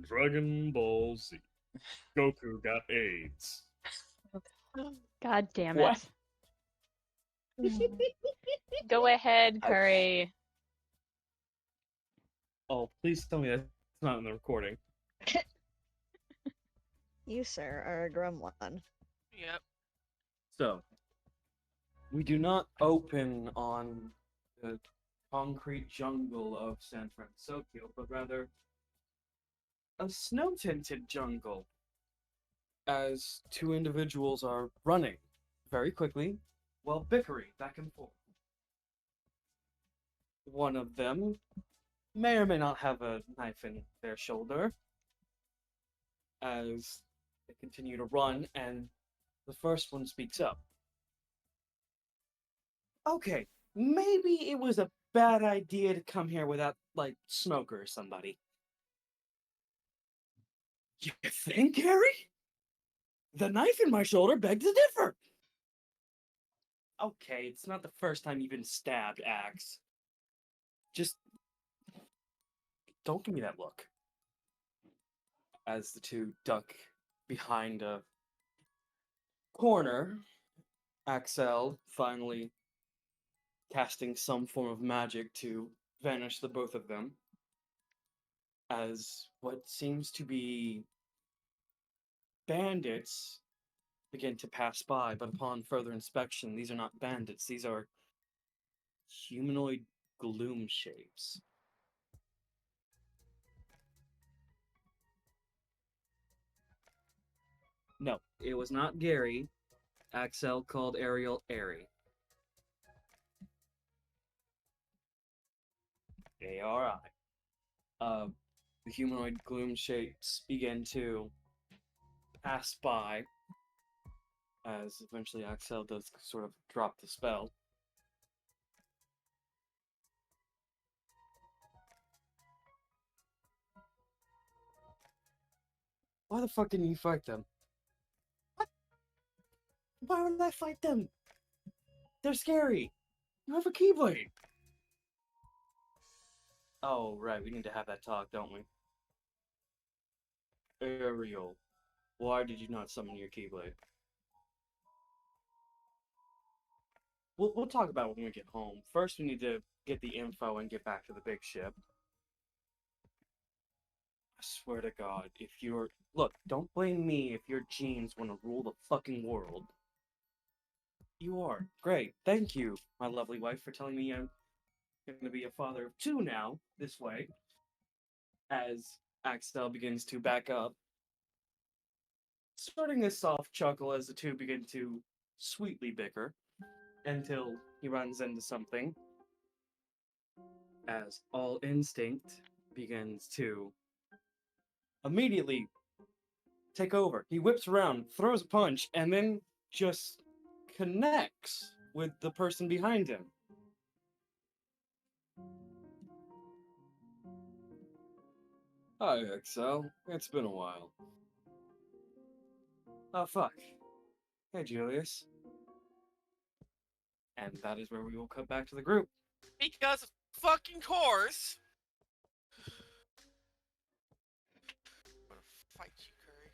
Dragon Ball Z. Goku got AIDS. God damn What? it. Go ahead, Kuri. Oh, please tell me that's not in the recording. You, sir, are a gremlin. Yep. So, we do not open on the concrete jungle of San Francisco, but rather a snow-tinted jungle. As two individuals are running very quickly while bickering back and forth. One of them may or may not have a knife in their shoulder as they continue to run, and the first one speaks up. Okay, maybe it was a bad idea to come here without, like, Smoker or somebody. You think, Harry? The knife in my shoulder begs to differ. Okay, it's not the first time you've been stabbed, Axe. Just don't give me that look. As the two duck behind a corner, Axel finally casting some form of magic to vanish the both of them. As what seems to be bandits begin to pass by, but upon further inspection, these are not bandits, these are humanoid gloom shapes. No, it was not Gary. Axel called Ariel Airy. ARI. The humanoid gloom shapes begin to pass by as eventually Axel does sort of drop the spell. Why the fuck didn't you fight them? What? Why would I fight them? They're scary. You have a Keyblade. Oh, right, we need to have that talk, don't we? Ariel, why did you not summon your Keyblade? We'll talk about it when we get home. First, we need to get the info and get back to the big ship. I swear to God, if you're... Look, don't blame me if your genes want to rule the fucking world. You are. Great. Thank you, my lovely wife, for telling me I'm going to be a father of two now, this way. As Axel begins to back up. Starting a soft chuckle as the two begin to sweetly bicker. Until he runs into something. As all instinct begins to immediately take over. He whips around, throws a punch, and then just connects with the person behind him. Hi, Excel. It's been a while. Oh, fuck. Hey, Julius. And that is where we will cut back to the group. Because of fucking course. I'm gonna fight you, Kuri.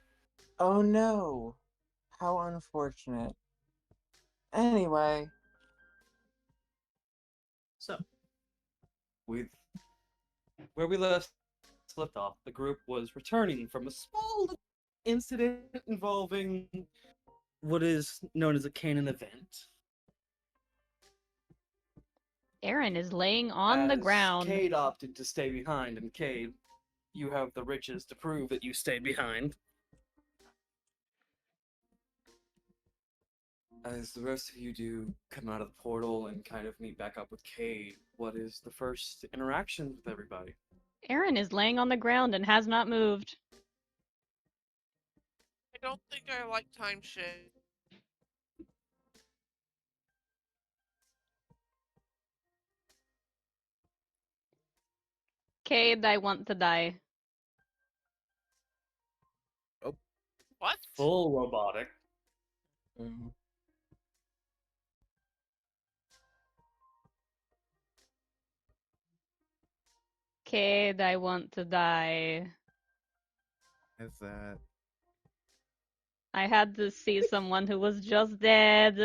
Oh no. How unfortunate. Anyway. So, with where we left off, the group was returning from a small incident involving what is known as a canon event. Aaron is laying on the As ground. Cayde opted to stay behind, and Cayde, you have the riches to prove that you stayed behind. As the rest of you do come out of the portal and kind of meet back up with Cayde, what is the first interaction with everybody? Aaron is laying on the ground and has not moved. I don't think I like time shit. Cade, I want to die. What? Full robotic. Mm. Cade, I want to die. Is that I had to see someone who was just dead.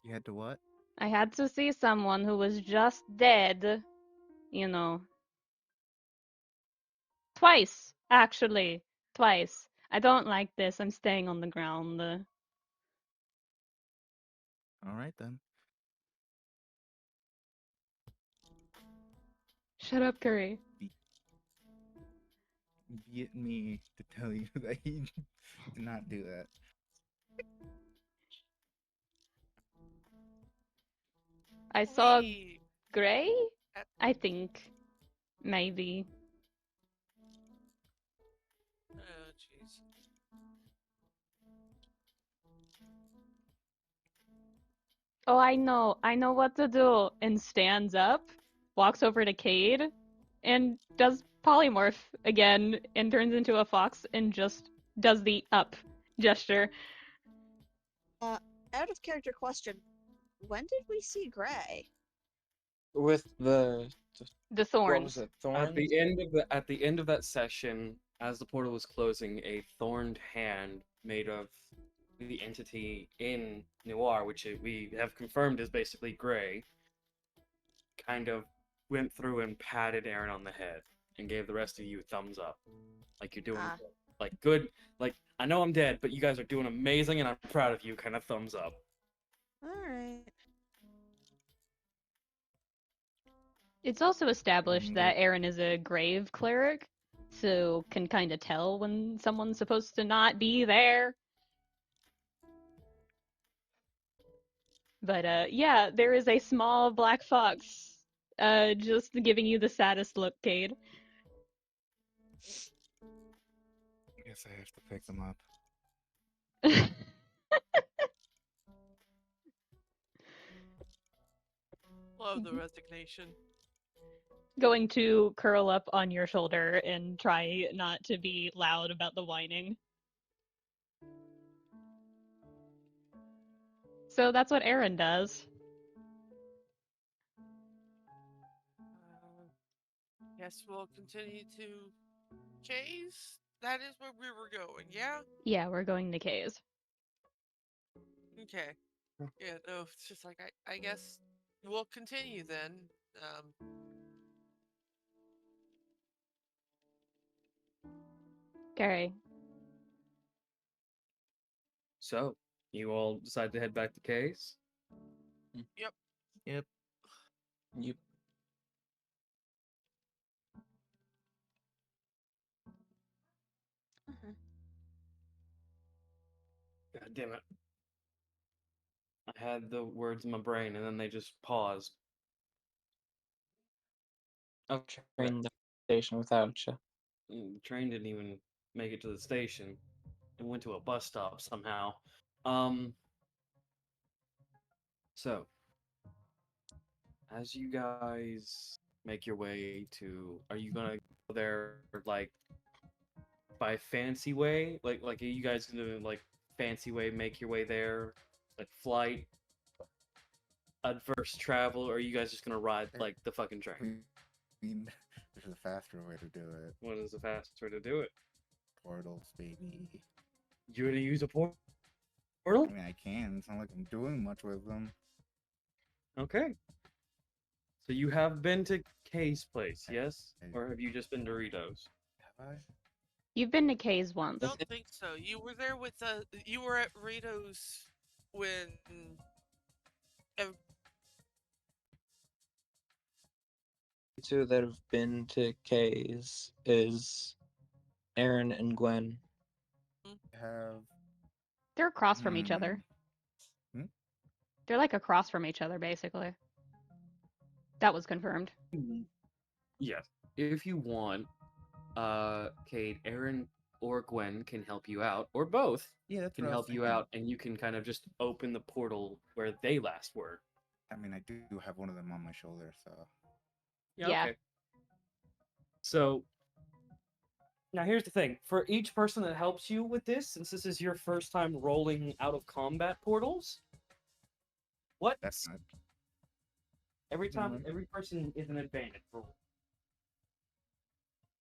you had to what? I had to see someone who was just dead. You know. Twice, actually. Twice. I don't like this. I'm staying on the ground. All right then. Shut up, Curry. Be it me to tell you that he did not do that. I saw We. Gray? uh, I think. Maybe. Oh, jeez. Oh, I know. I know what to do. And stands up, walks over to Cade, and does polymorph again, and turns into a fox and just does the up gesture. Out of character question, when did we see Gray? With the The what was thorns. it? At Thorns? the end of that session, as the portal was closing, a thorned hand made of the entity in Noir, which we have confirmed is basically Gray, kind of went through and patted Aaron on the head and gave the rest of you thumbs up, like you're doing Ah. good. Like good, like I know I'm dead, but you guys are doing amazing, and I'm proud of you. Kind of thumbs up. Alright. It's also established I'm that Aaron is a grave cleric, so can kind of tell when someone's supposed to not be there. But yeah, there is a small black fox, just giving you the saddest look, Cade. I guess I have to pick them up. Love the resignation. Going to curl up on your shoulder and try not to be loud about the whining. So that's what Aaron does. Guess we'll continue to Case. That is where we were going, yeah? Yeah, we're going to Kay's. Okay. Yeah, no, it's just like I guess we'll continue then. Um, Gary. So you all decide to head back to Case. Yep. Yep. Uh-huh. God damn it! I had the words in my brain, and then they just paused. Okay. Train the station without you. The train didn't even make it to the station. It went to a bus stop somehow. So as you guys make your way to, are you gonna go there like by fancy way? Like are you guys gonna like fancy way make your way there? Like flight, adverse travel, or are you guys just gonna ride like the fucking train? I mean, there's a faster way to do it. What is the fastest way to do it? Portals, baby. You gonna use a portal? I mean, I can. It's not like I'm doing much with them. Okay. So you have been to Kay's place, I- yes? I- Or have you just been Doritos? Have I? You've been to Kay's once. don't think so. You were there with you were at Rito's when ev- Two that have been to K's is Aaron and Gwen. Have. They're across from each other. Hmm? They're like across from each other, basically. That was confirmed. Yes. If you want, Cade, Aaron or Gwen can help you out, or both Yeah, that's can what I was help you thinking. out, and you can kind of just open the portal where they last were. I mean, I do have one of them on my shoulder, so. Yeah. Okay. So now here's the thing: for each person that helps you with this, since this is your first time rolling out of combat portals, what That's not. every time Mhm. every person is an advantage roll.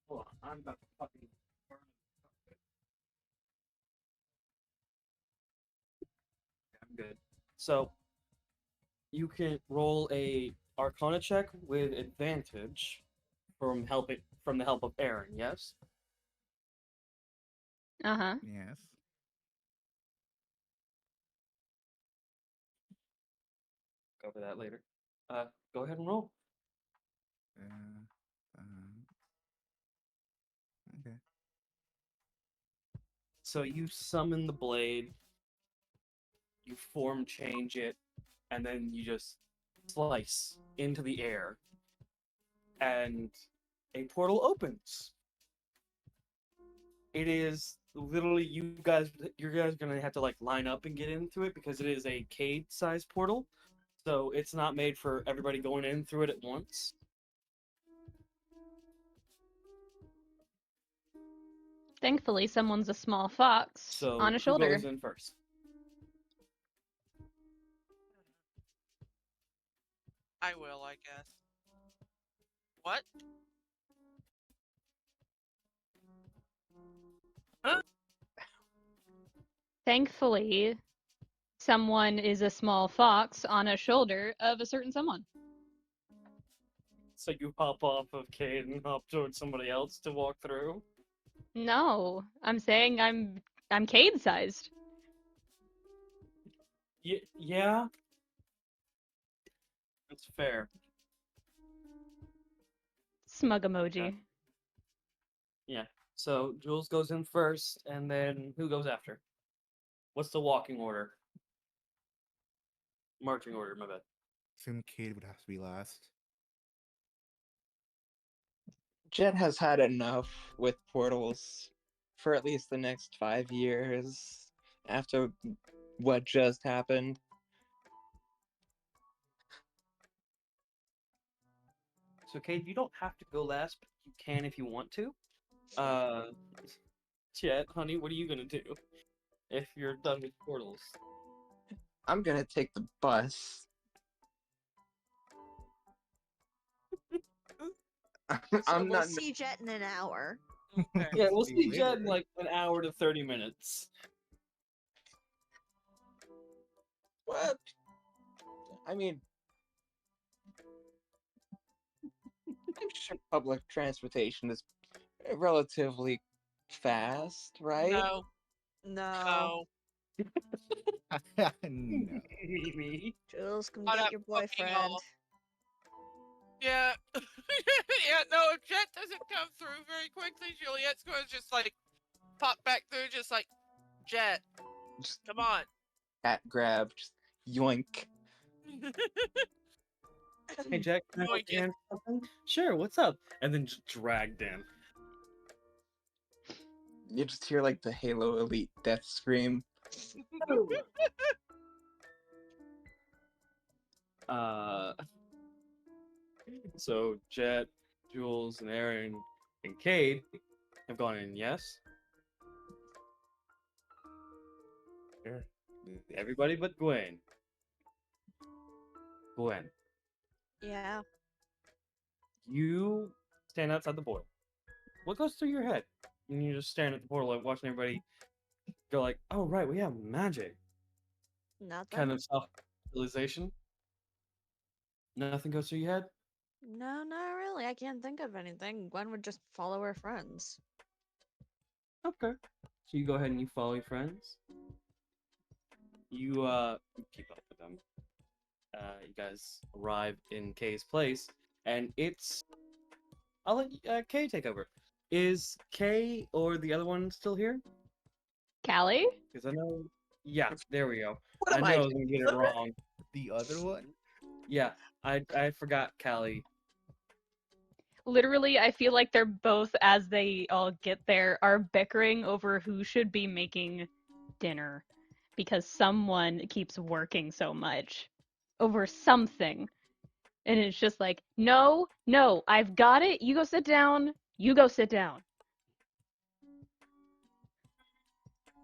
Hold on, I'm about to fucking burn it. I'm good. So you can roll a Arcana check with advantage from the help of Aaron. Yes. Uh-huh. Yes. Go over that later. Go ahead and roll. Okay. So you summon the blade, you form change it, and then you just slice into the air, and a portal opens. It is literally you guys are gonna have to like line up and get into it because it is a Cayde sized portal. So it's not made for everybody going in through it at once. Thankfully, someone's a small fox So on a who shoulder. goes in first? I will, I guess. What? Huh? Thankfully, someone is a small fox on a shoulder of a certain someone. So you hop off of Cayde and hop towards somebody else to walk through. No, I'm saying I'm Cayde sized. Yeah, that's fair. Smug emoji. Okay. Yeah. So Jules goes in first, and then who goes after? What's the walking order? Marching order, my bad. Assume Cade would have to be last. Jet has had enough with portals for at least the next 5 years after what just happened. So, Kate, you don't have to go last, but you can if you want to. Chet, honey, what are you gonna do if you're done with portals? I'm gonna take the bus. So I'm we'll not. see Jet in an hour. Okay. Yeah, we'll See see you Jet in later. like an hour to 30 minutes. What? I mean, I'm sure public transportation is relatively fast, right? No, No. no. No. Mimi. Jules, come Shut get up, your fucking boyfriend. all. Yeah. Yeah, no, if Jet doesn't come through very quickly, Juliet's going to just like pop back through, just like, Jet, Just come on. cat grab, just yoink. Hey, Jack, can I help Yoink you it. answer something? Sure, what's up? And then just dragged in. You just hear like the Halo Elite death scream. Uh, so Jet, Jules, and Aaron, and Cade have gone in, yes? Sure. Everybody but Gwen. Gwen, Yeah. you stand outside the portal. What goes through your head? And you're just staring at the portal, like watching everybody go like, oh right, we have magic. Nothing. Kind of self-realization. Nothing goes through your head? No, not really. I can't think of anything. Gwen would just follow her friends. Okay. So you go ahead and you follow your friends. You keep up with them. You guys arrive in Kay's place, and I'll let Kay take over. Is Kay or the other one still here? Callie? Because I know. Yeah, there we go. What I am knew I I? was gonna get it wrong. The other one? Yeah, I forgot Callie. Literally, I feel like they're both, as they all get there, are bickering over who should be making dinner because someone keeps working so much over something. And it's just like, no, no, I've got it. You go sit down. You go sit down.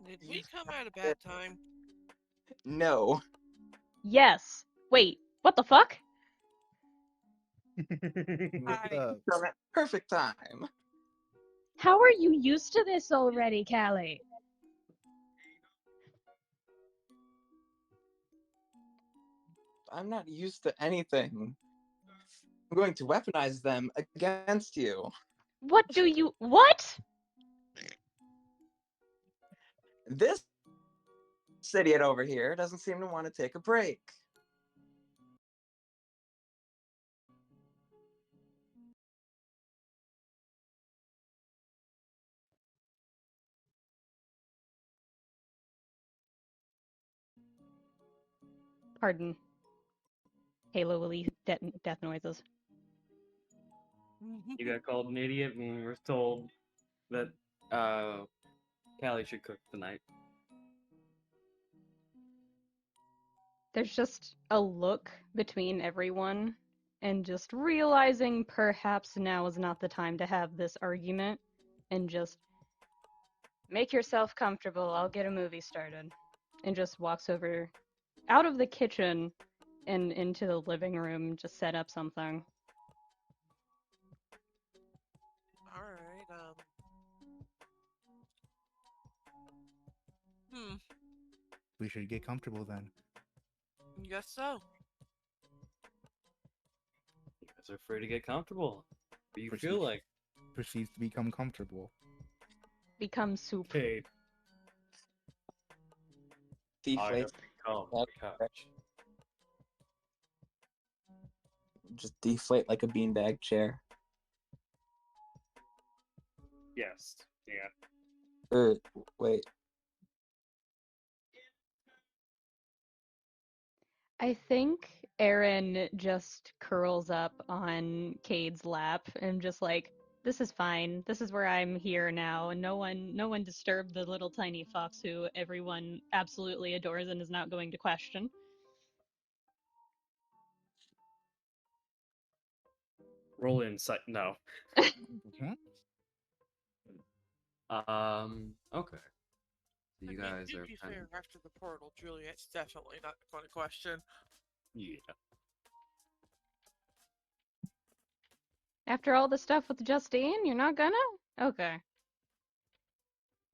Did we come at a bad time? No. Yes. Wait, what the fuck? What's Hi. up? Perfect time. How are you used to this already, Callie? I'm not used to anything. I'm going to weaponize them against you. What? This idiot over here doesn't seem to want to take a break. Pardon. Halo will eat death noises. You got called an idiot and we're told that Callie should cook tonight. There's just a look between everyone, and just realizing perhaps now is not the time to have this argument, and just make yourself comfortable, I'll get a movie started. And just walks over out of the kitchen and into the living room, just set up something. Alright, We should get comfortable then. guess so. You guys are free to get comfortable. What do you Proceed. feel like? Proceeds to become comfortable. Become soup. Cade, I Deflate. have become the couch. Just deflate like a beanbag chair. Yes. Yeah. Wait. I think Aaron just curls up on Cade's lap and just like, this is fine. This is where I'm here now, and no one disturbed the little tiny fox who everyone absolutely adores and is not going to question. Roll insight. No. Mhm. Okay. So you guys to are be kind fair, of, after the portal, Juliet's definitely not going to question. yeah. After all the stuff with Justine, you're not gonna? Okay.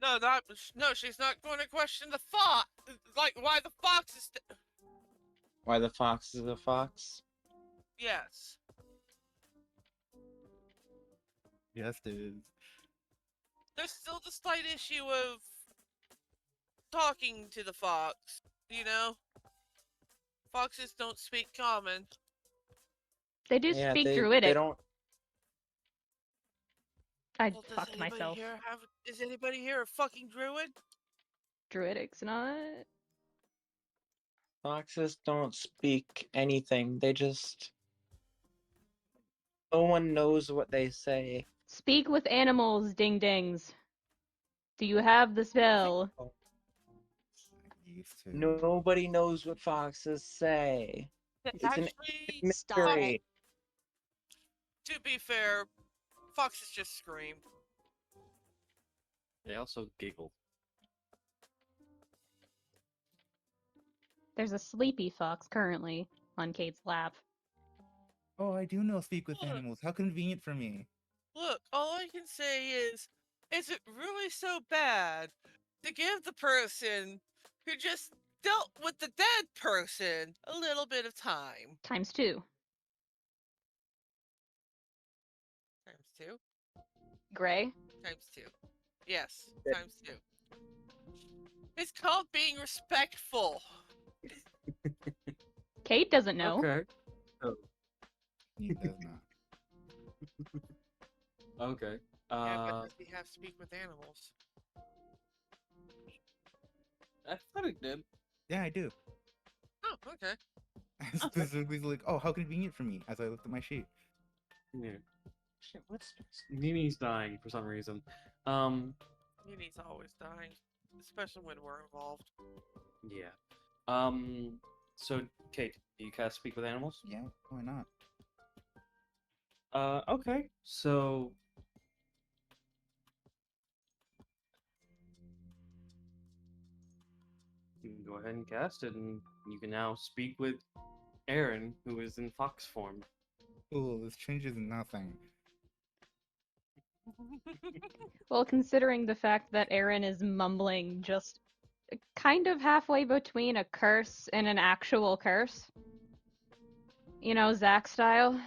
No, she's not going to question the fox. Like, why the fox is. Why the fox is a fox? Yes. Yes, it is. There's still the slight issue of talking to the fox, you know? Foxes don't speak common. They do Yeah, speak they Druidic. don't. I Well, does fucked anybody myself. here have? Is anybody here a fucking druid? Druidic's not. Foxes don't speak anything. They just. No one knows what they say. Speak with animals, ding dings. Do you have the spell? I used to. Nobody knows what foxes say. It's an Actually, Stop mystery. it. to be fair, foxes just scream. They also giggle. There's a sleepy fox currently on Kate's lap. Oh, I do know speak with Look. animals. How convenient for me. Look, all I can say is it really so bad to give the person who just dealt with the dead person a little bit of time? Times 2. Times two? Gray? Times two. Yes, times two. It's called being respectful. Kate doesn't know. Okay. He does not. Okay. Yeah, but does he have speak with animals? I thought it did. Yeah, I do. Oh, okay. I specifically like, oh, how convenient for me as I looked at my sheet. Yeah. Shit, what's Nini's dying for some reason. Nini's always dying, especially when we're involved. Yeah. So Kate, do you cast speak with animals? Yeah, why not? Okay. So you can go ahead and cast it, and you can now speak with Aaron, who is in fox form. Cool, this changes nothing. Well, considering the fact that Aaron is mumbling just kind of halfway between a curse and an actual curse. You know, Zack style.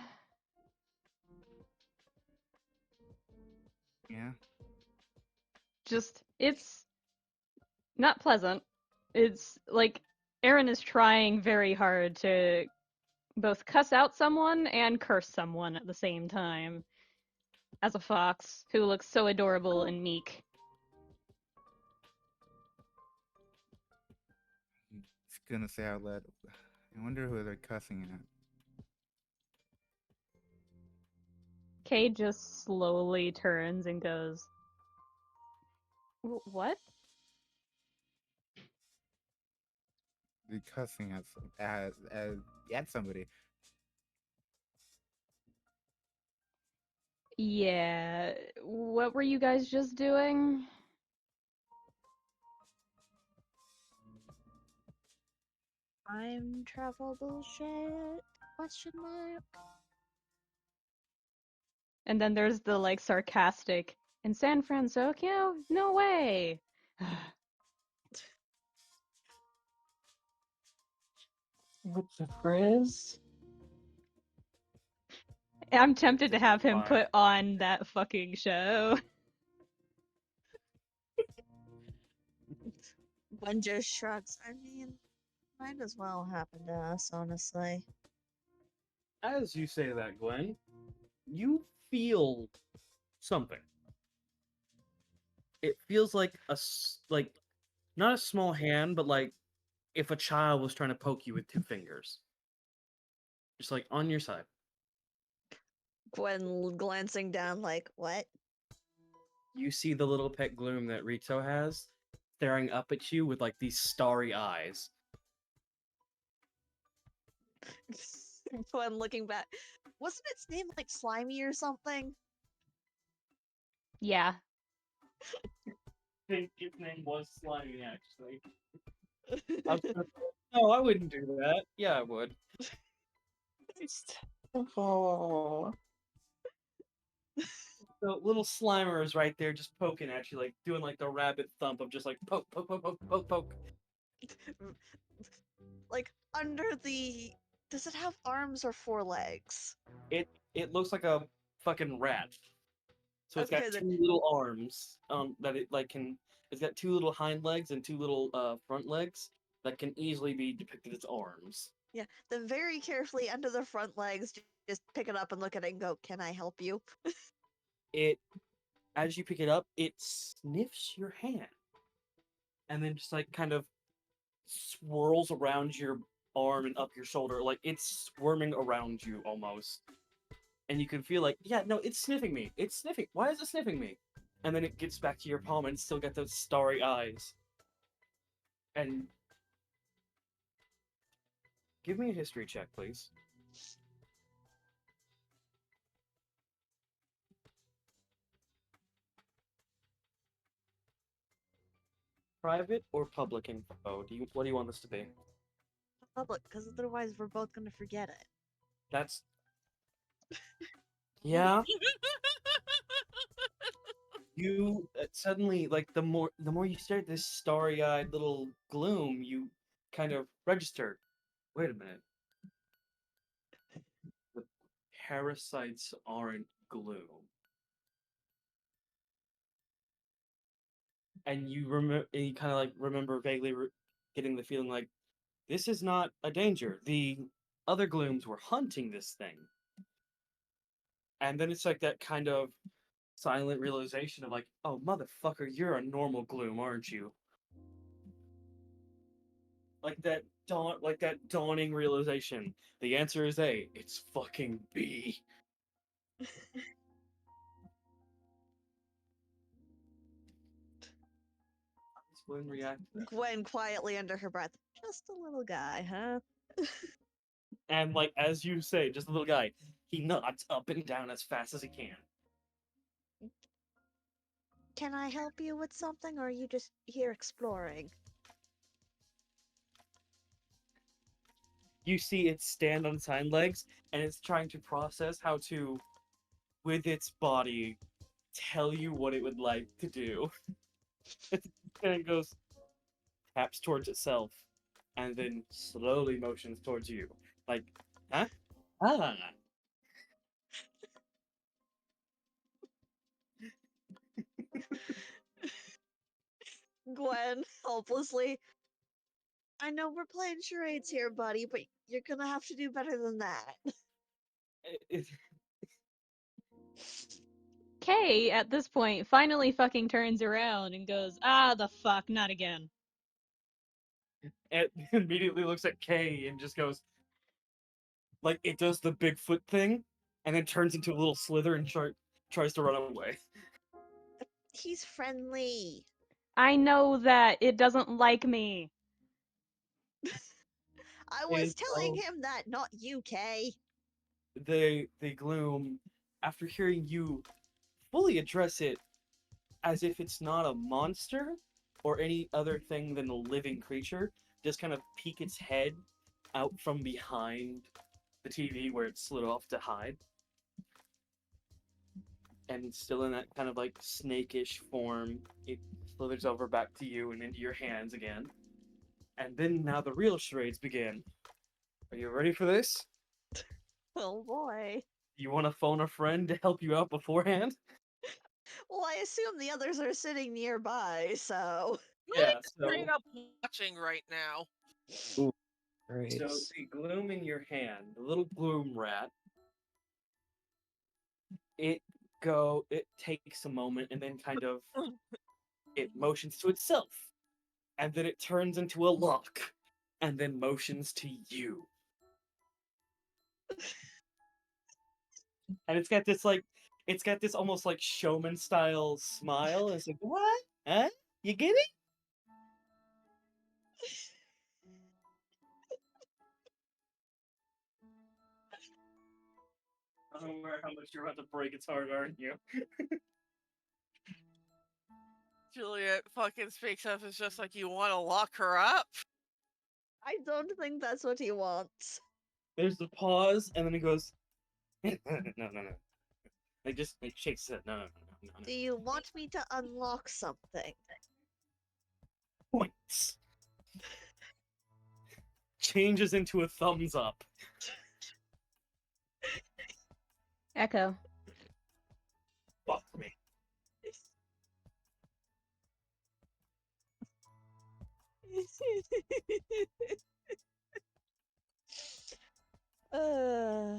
Yeah. Just, it's not pleasant. It's like Aaron is trying very hard to both cuss out someone and curse someone at the same time. As a fox who looks so adorable and meek. It's gonna say out loud. I wonder who they're cussing at. Cayde just slowly turns and goes, "What?" They're cussing at somebody. Yeah, what were you guys just doing? Time travel bullshit? Question mark. And then there's the like sarcastic, in San Francisco? No way! With the frizz? I'm tempted to have him Fine. put on that fucking show. Gwen just shrugs. I mean, might as well happen to us, honestly. As you say that, Gwen, you feel something. It feels like like not a small hand, but like if a child was trying to poke you with two fingers, just like on your side. Gwen glancing down, like, what? You see the little pet gloom that Rito has staring up at you with like these starry eyes. Gwen looking back. Wasn't its name like Slimy or something? Yeah. I think his name was Slimy, actually. No, I wouldn't do that. Yeah, I would. It's terrible. The little Slimer is right there just poking at you, like doing like the rabbit thump of just like poke, poke, poke, poke, poke, poke. Like, under the. Does it have arms or four legs? It looks like a fucking rat. So it's got Okay, then. two little arms that it like can. It's got two little hind legs and two little front legs that can easily be depicted as arms. Yeah, then very carefully under the front legs, just pick it up and look at it and go, "Can I help you?" It, as you pick it up, it sniffs your hand, and then just like kind of swirls around your arm and up your shoulder, like it's squirming around you almost. And you can feel like, yeah, no, it's sniffing me. It's sniffing. Why is it sniffing me? And then it gets back to your palm and it's still got those starry eyes. And give me a history check, please. Private or public info? What do you want this to be? Public, because otherwise we're both gonna forget it. That's yeah. You suddenly like the more you stare at this starry-eyed little gloom, you kind of register. Wait a minute. The parasites aren't gloom. And you kind of like remember vaguely getting the feeling like this is not a danger. The other glooms were hunting this thing. And then it's like that kind of silent realization of like, oh motherfucker, you're a normal gloom, aren't you? Like that dawning realization. The answer is A. It's fucking B. Gwen react to that? Gwen quietly under her breath, "Just a little guy, huh?" And like as you say, just a little guy, he nods up and down as fast as he can. "Can I help you with something, or are you just here exploring?" You see it stand on its hind legs, and it's trying to process how to, with its body, tell you what it would like to do. And it goes, taps towards itself, and then slowly motions towards you. Like, huh? Ah. Gwen, helplessly. I know we're playing charades here, buddy, but you're gonna have to do better than that. It- Kay, at this point, finally fucking turns around and goes, ah, the fuck, not again. it immediately looks at Kay and just goes, like, it does the Bigfoot thing, and then turns into a little slither and tries to run away. He's friendly. I know that it doesn't like me. I It was is telling so- him that, not you, Kay. The gloom, after hearing you fully address it as if it's not a monster or any other thing than a living creature, just kind of peek its head out from behind the TV where it slid off to hide. And still in that kind of like snakish form, it slithers over back to you and into your hands again. And then now the real charades begin. Are you ready for this? Oh boy. You want to phone a friend to help you out beforehand? Well, I assume the others are sitting nearby, so. Yeah, Straight up watching right now. Great. So the gloom in your hand, the little gloom rat, it takes a moment and then kind of it motions to itself. And then it turns into a lock and then motions to you. And it's got this almost like showman style smile. It's like, what? Huh? You get it? I'm aware how much you're about to break its heart, aren't you? Juliet fucking speaks up. It's just like, you want to lock her up? I don't think that's what he wants. There's the pause, and then he goes, no, no, no. Like, just like shakes his head. No, no, no, no, no. Do you want me to unlock something? Points. Changes into a thumbs up. Echo. Fuck me. uh,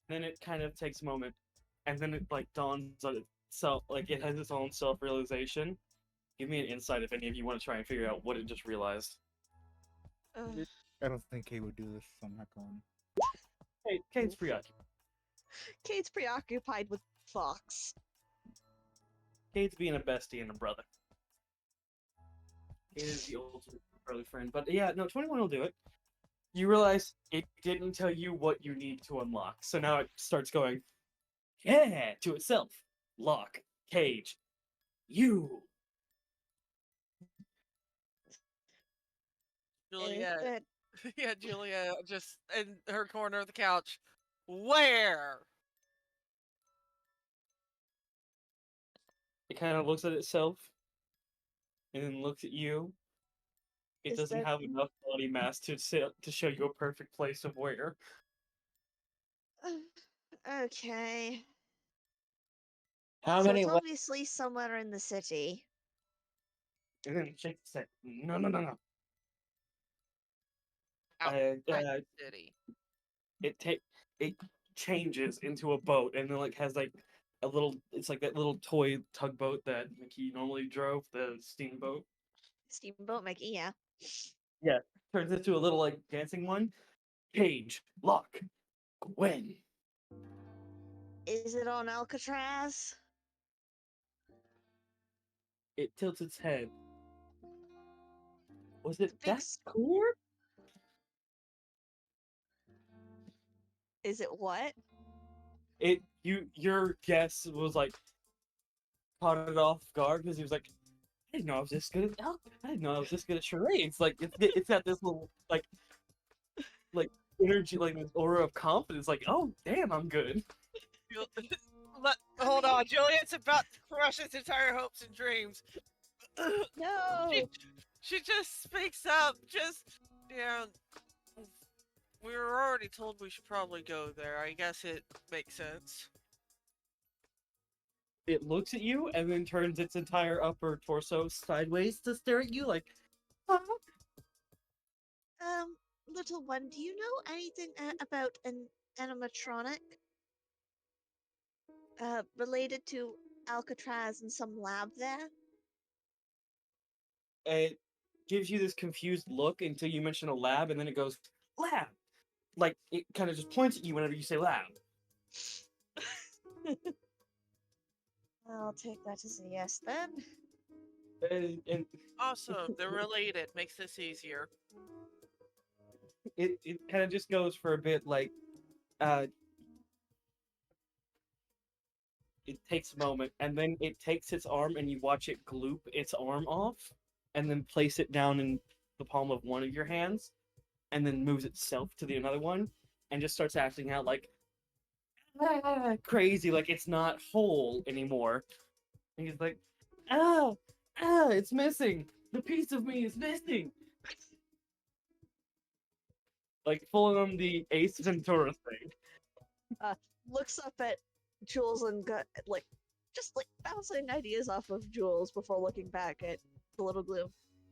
Then it kind of takes a moment, and then it like dawns on itself, like it has its own self-realization. Give me an insight if any of you want to try and figure out what it just realized. I don't think he would do this, so I'm not going. Hey, Kate's preoccupied. Kate's preoccupied with Fox. Kate's being a bestie and a brother. Kate is the ultimate brother friend. But yeah, no, 21 will do it. You realize it didn't tell you what you need to unlock. So now it starts going, yeah, to itself. Lock, cage, you. Juliet. But Yeah, Juliet just in her corner of the couch. Where? It kind of looks at itself and then looks at you. It Is doesn't there- have enough body mass to show you a perfect place of where. okay. How So many? it's obviously somewhere in the city. And then it shakes its head. No, no, no, no. Outside Uh, the city. it changes into a boat and then like has like a little, it's like that little toy tugboat that Mickey normally drove, the steamboat. Steamboat Mickey, yeah. Yeah, turns into a little like dancing one. Cage, lock, Gwen. Is it on Alcatraz? It tilts its head. Was it big that cool? Is it what? Your guess was like caught it off guard because he was like, I didn't know I was this good at I didn't know I was this good at charades. Like it's got this little like energy, like this aura of confidence. Like, oh damn, I'm good. Hold on, Juliet's about to crush his entire hopes and dreams. No! She just speaks up. Yeah, we were already told we should probably go there. I guess it makes sense. It looks at you and then turns its entire upper torso sideways to stare at you like, huh? Little one, do you know anything about an animatronic? Related to Alcatraz and some lab there? It gives you this confused look until you mention a lab, and then it goes, lab! Like, it kind of just points at you whenever you say lab. I'll take that as a yes then. And Awesome, they're related. Makes this easier. it kind of just goes for a bit like, it takes a moment, and then it takes its arm, and you watch it gloop its arm off, and then place it down in the palm of one of your hands, and then moves itself to the another one, and just starts acting out like crazy, like it's not whole anymore. And he's like, it's missing. The piece of me is missing. Like full on the Ace Ventura thing. Looks up at Jules and just bouncing ideas off of Jules before looking back at the little gloom.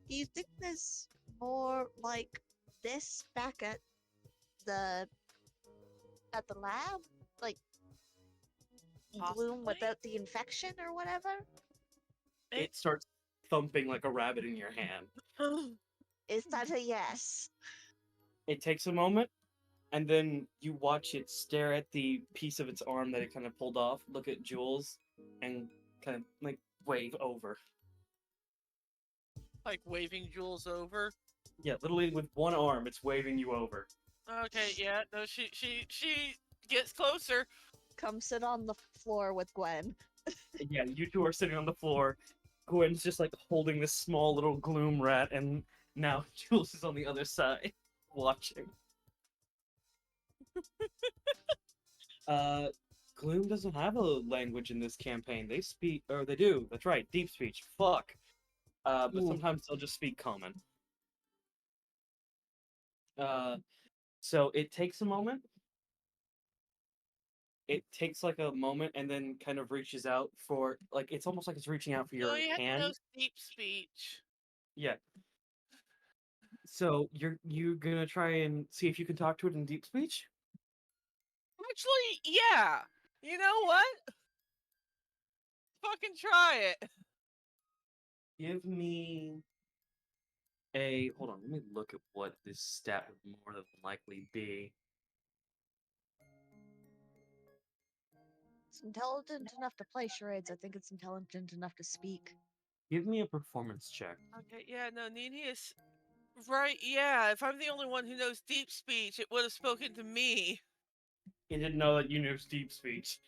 Do you think there's more like this back at the lab? Like gloom Possibly? without the infection or whatever? It starts thumping like a rabbit in your hand. Is that a yes? It takes a moment, and then you watch it stare at the piece of its arm that it kind of pulled off, look at Jules, and kind of like wave over. Like waving Jules over. Yeah, literally with one arm, it's waving you over. Okay, yeah, no, she gets closer. Come sit on the floor with Gwen. Yeah, you two are sitting on the floor. Gwen's just like holding this small little gloom rat, and now Jules is on the other side, watching. Gloom doesn't have a language in this campaign. They speak, or they do. That's right, deep speech. Fuck. But Ooh. sometimes they'll just speak common. So it takes a moment. It takes like a moment and then kind of reaches out for, like, it's almost like it's reaching out for your Juliet hand. knows deep speech. Yeah. So you're gonna try and see if you can talk to it in deep speech? Actually, yeah. You know what? Fucking try it. Give me a, hold on, let me look at what this stat would more than likely be. It's intelligent enough to play charades. I think it's intelligent enough to speak. Give me a performance check. Okay, yeah, no, Nini is right. Yeah, if I'm the only one who knows deep speech, it would have spoken to me. It didn't know that you knew deep speech.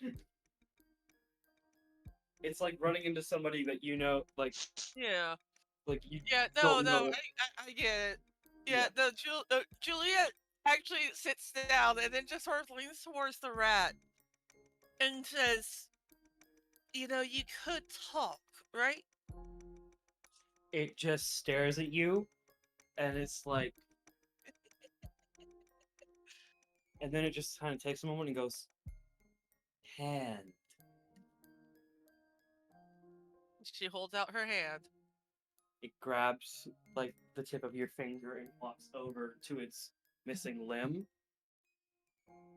It's like running into somebody that you know, like Yeah. you Yeah, no, don't no, know. I get it. Yeah, no, Juliet actually sits down and then just sort of leans towards the rat and says, you know, you could talk, right? It just stares at you, and it's like, and then it just kind of takes a moment and goes, hand. She holds out her hand. It grabs like the tip of your finger and walks over to its missing limb,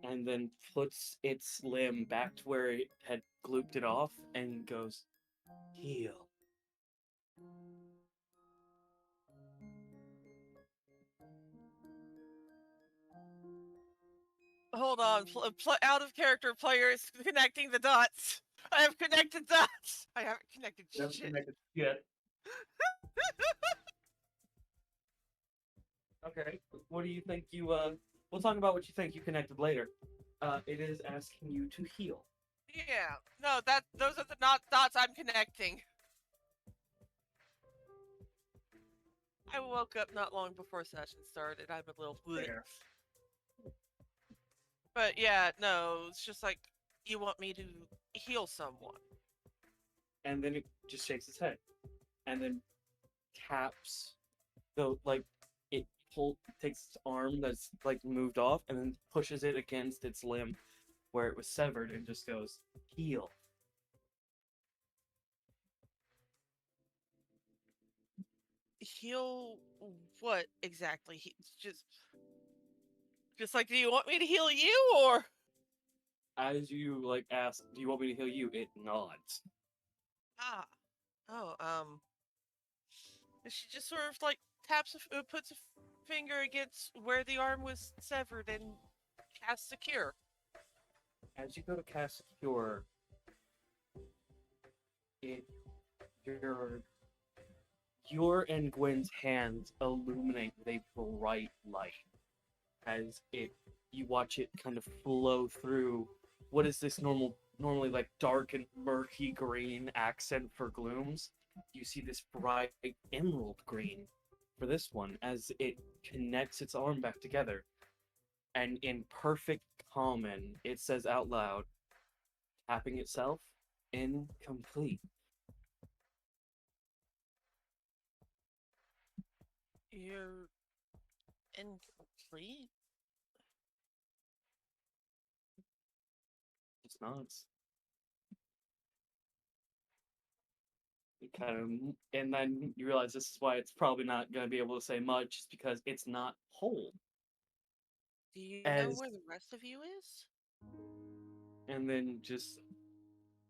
and then puts its limb back to where it had glooped it off and goes, heal. Hold on, out of character players connecting the dots. I have connected dots. I haven't connected shit. Yeah. Okay. What do you think you we'll talk about what you think you connected later. It is asking you to heal. Yeah, no, those are the dots I'm connecting. I woke up not long before session started. I'm a little bleh. Fair. But yeah, no, it's just like, you want me to heal someone? And then it just shakes its head, and then taps the it takes its arm that's like moved off, and then pushes it against its limb where it was severed, and just goes heal. Heal what exactly? Just like, do you want me to heal you, or? As you ask, do you want me to heal you? It nods. Ah. Oh, she just sort of like puts a finger against where the arm was severed and casts a cure. As you go to cast a cure, it your and Gwen's hands illuminate with a bright light as you watch it kind of flow through what is this normally like dark and murky green accent for glooms. You see this bright emerald green for this one as it connects its arm back together, and in perfect common it says out loud, tapping itself, incomplete. You're incomplete. Just nods. Kind of, and then you realize this is why it's probably not going to be able to say much, is because it's not whole. Do you know As where the rest of you is? and then just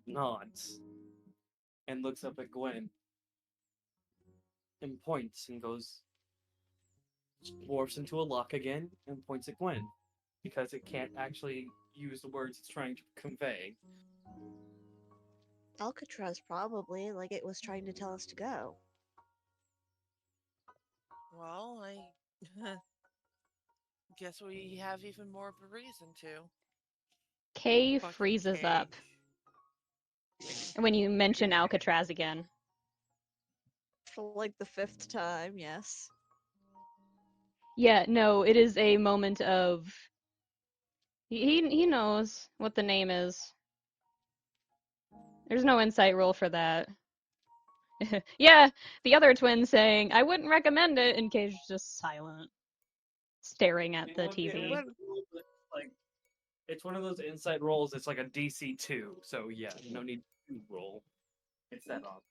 nods and looks up at Gwen and points and goes, morphs into a lock again and points at Gwen because it can't actually use the words it's trying to convey. Alcatraz probably, like it was trying to tell us to go. Well, I guess we have even more of a reason to. Kay Fucking freezes Kay. up when you mention Alcatraz again. For like the 5th time, yes. Yeah, no, it is a moment of. He knows what the name is. There's no insight roll for that. Yeah, the other twin saying, I wouldn't recommend it, and Kay's just silent, staring at the TV. Like, it's one of those insight rolls. It's like a DC 2, so yeah, no need to roll. It's that off.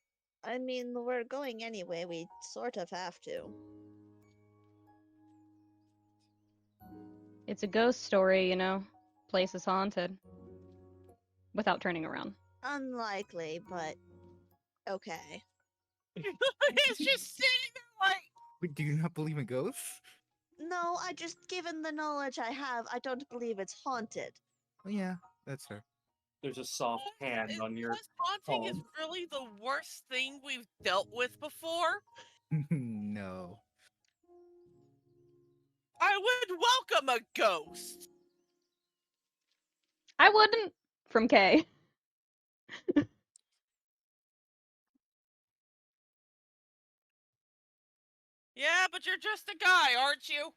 I mean, we're going anyway, we sort of have to. It's a ghost story, you know? Place is haunted. Without turning around. Unlikely, but okay. He's just sitting there like. Wait, do you not believe in ghosts? No, I just, given the knowledge I have, I don't believe it's haunted. Oh, yeah, that's fair. There's a soft hand on your Ghost haunting is palm. really the worst thing we've dealt with before. No. I would welcome a ghost. I wouldn't! From Kay. Yeah, but you're just a guy, aren't you?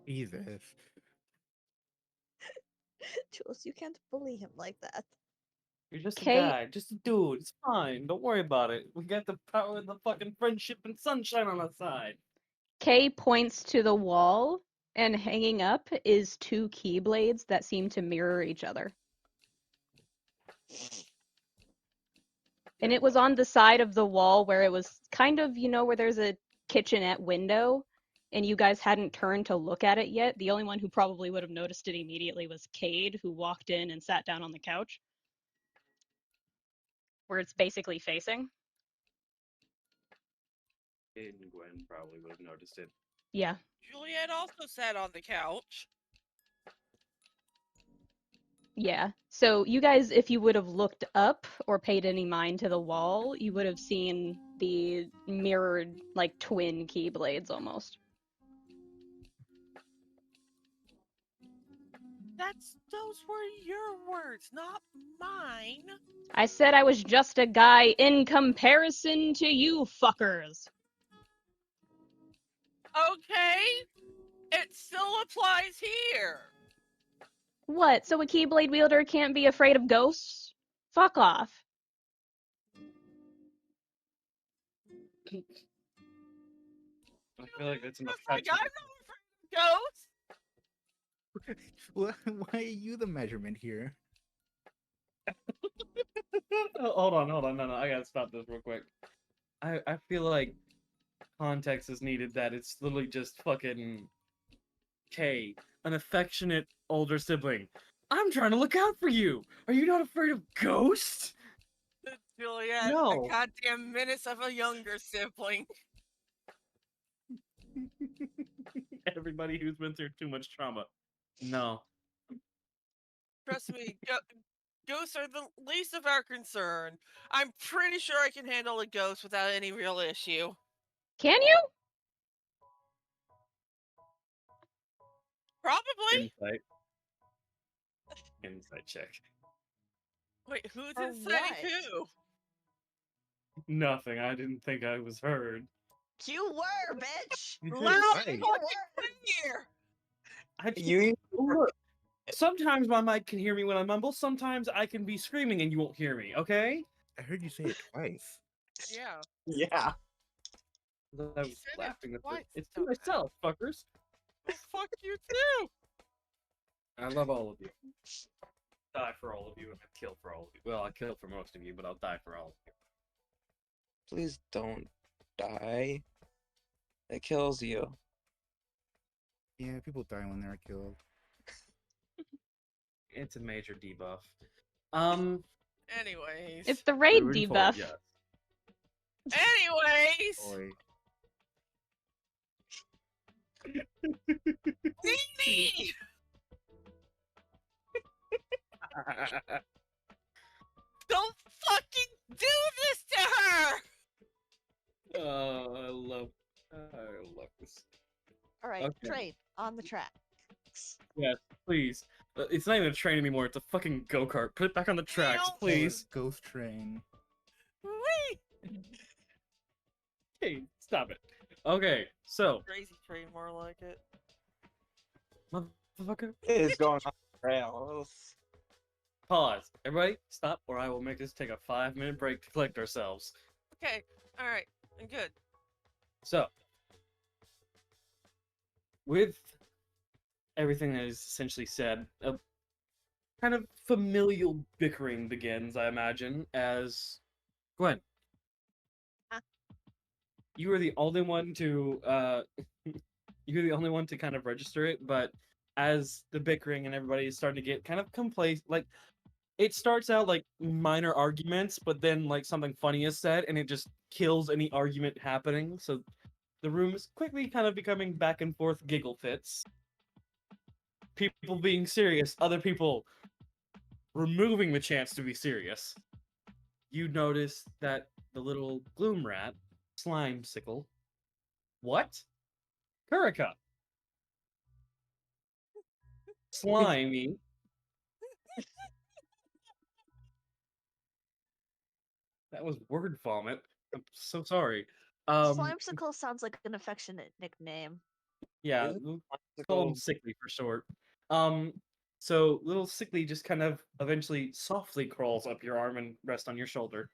Jesus. Jules, you can't bully him like that. You're just a Kay- guy, just a dude. It's fine. Don't worry about it. We got the power of the fucking friendship and sunshine on our side. Kay points to the wall, and hanging up is 2 keyblades that seem to mirror each other. And it was on the side of the wall where it was kind of, you know, where there's a kitchenette window, and you guys hadn't turned to look at it yet. The only one who probably would have noticed it immediately was Cayde, who walked in and sat down on the couch, where it's basically facing. And Gwen probably would have noticed it. Yeah. Juliet also sat on the couch. Yeah. So you guys, if you would have looked up or paid any mind to the wall, you would have seen the mirrored, like, twin keyblades almost. Those were your words, not mine. I said I was just a guy in comparison to you fuckers. Okay, it still applies here. What? So a Keyblade wielder can't be afraid of ghosts? Fuck off. I feel like that's an It's like, affectionate. I'm not afraid of ghosts. Well, why are you the measurement here? Hold on, no, I gotta stop this real quick. I feel like context is needed that it's literally just fucking Kay, an affectionate older sibling. I'm trying to look out for you. Are you not afraid of ghosts? Juliet, No. a goddamn menace of a younger sibling. Everybody who's been through too much trauma. No. Trust me, ghosts are the least of our concern. I'm pretty sure I can handle a ghost without any real issue. Can you? Probably. Insight check. Wait, who's For inciting what? who? Nothing. I didn't think I was heard. You were, bitch. You said Loud it and right. fucking clear. You Look, sometimes my mic can hear me when I mumble. Sometimes I can be screaming and you won't hear me. Okay? I heard you say it twice. Yeah. yeah. I was said it laughing at twice, it's to dumbass. myself, fuckers. Well, fuck you too. I love all of you. Die for all of you and I kill for all of you. Well, I kill for most of you, but I'll die for all of you. Please don't die. It kills you. Yeah, people die when they're killed. It's a major debuff. Anyways. It's the raid moving debuff. forward, Anyways. Boy. Nini! yes. Don't fucking do this to her! Oh, I love this. All right, Okay. train on the tracks. Yes, please. It's not even a train anymore. It's a fucking go-kart. Put it back on the tracks, Meow. please. Ghost train. Wait! Hey, stop it. Okay, so, Crazy train, more like it. motherfucker, It is going off the rails. pause. Everybody, stop, or I will make this take a 5-minute break to collect ourselves. Okay, alright, I'm good. So, with everything that is essentially said, a kind of familial bickering begins, I imagine, as Gwen. Huh? You are the only one to you're the only one to kind of register it, but as the bickering and everybody is starting to get kind of complacent, like it starts out like minor arguments, but then like something funny is said and it just kills any argument happening. So the room is quickly kind of becoming back and forth giggle fits. People being serious, other people removing the chance to be serious. You notice that the little gloom rat, Slimesicle. What? Kurika. Slimy. That was word vomit. I'm so sorry. Slimesicle sounds like an affectionate nickname. Yeah, Is it we'll Slimesicle? call him Sickly for short. So little Sickly just kind of eventually softly crawls up your arm and rests on your shoulder.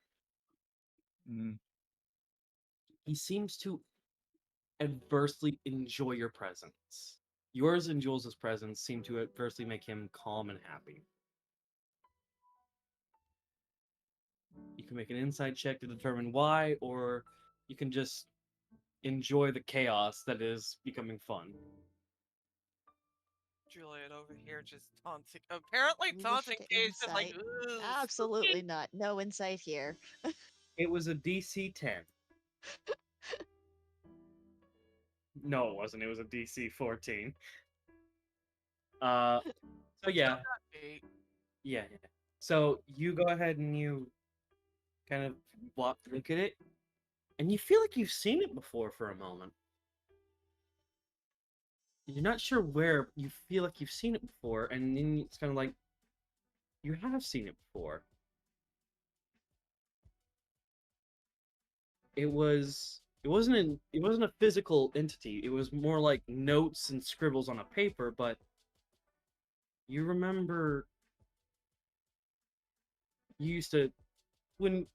Mm. He seems to adversely enjoy your presence. Yours and Jules' presence seem to adversely make him calm and happy. You can make an insight check to determine why, or you can just enjoy the chaos that is becoming fun. Juliet over here just taunting, apparently Lift taunting Cayde, just like, insight. ooh, Absolutely not. No insight here. It was a DC 10. No, it wasn't. It was a DC 14. So yeah, spooky. yeah. So you go ahead and you kind of look at it, and you feel like you've seen it before for a moment. You're not sure where, but you feel like you've seen it before, and then it's kind of like you have seen it before. It wasn't a physical entity. It was more like notes and scribbles on a paper, but you remember you used to when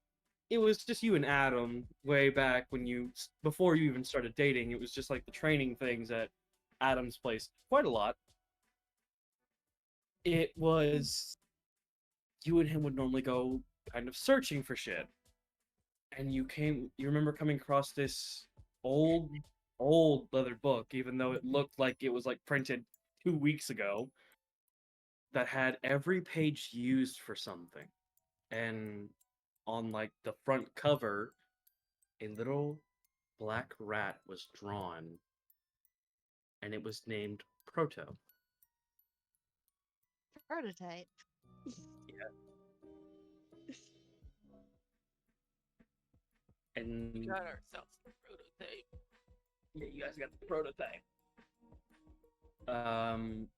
it was just you and Adam way back when before you even started dating. It was just like the training things at Adam's place quite a lot. It was you and him would normally go kind of searching for shit, and you remember coming across this old leather book, even though it looked like it was like printed 2 weeks ago, that had every page used for something, and on like the front cover a little black rat was drawn, and it was named Proto. Prototype. And Got ourselves a prototype. yeah, you guys got the prototype. Um,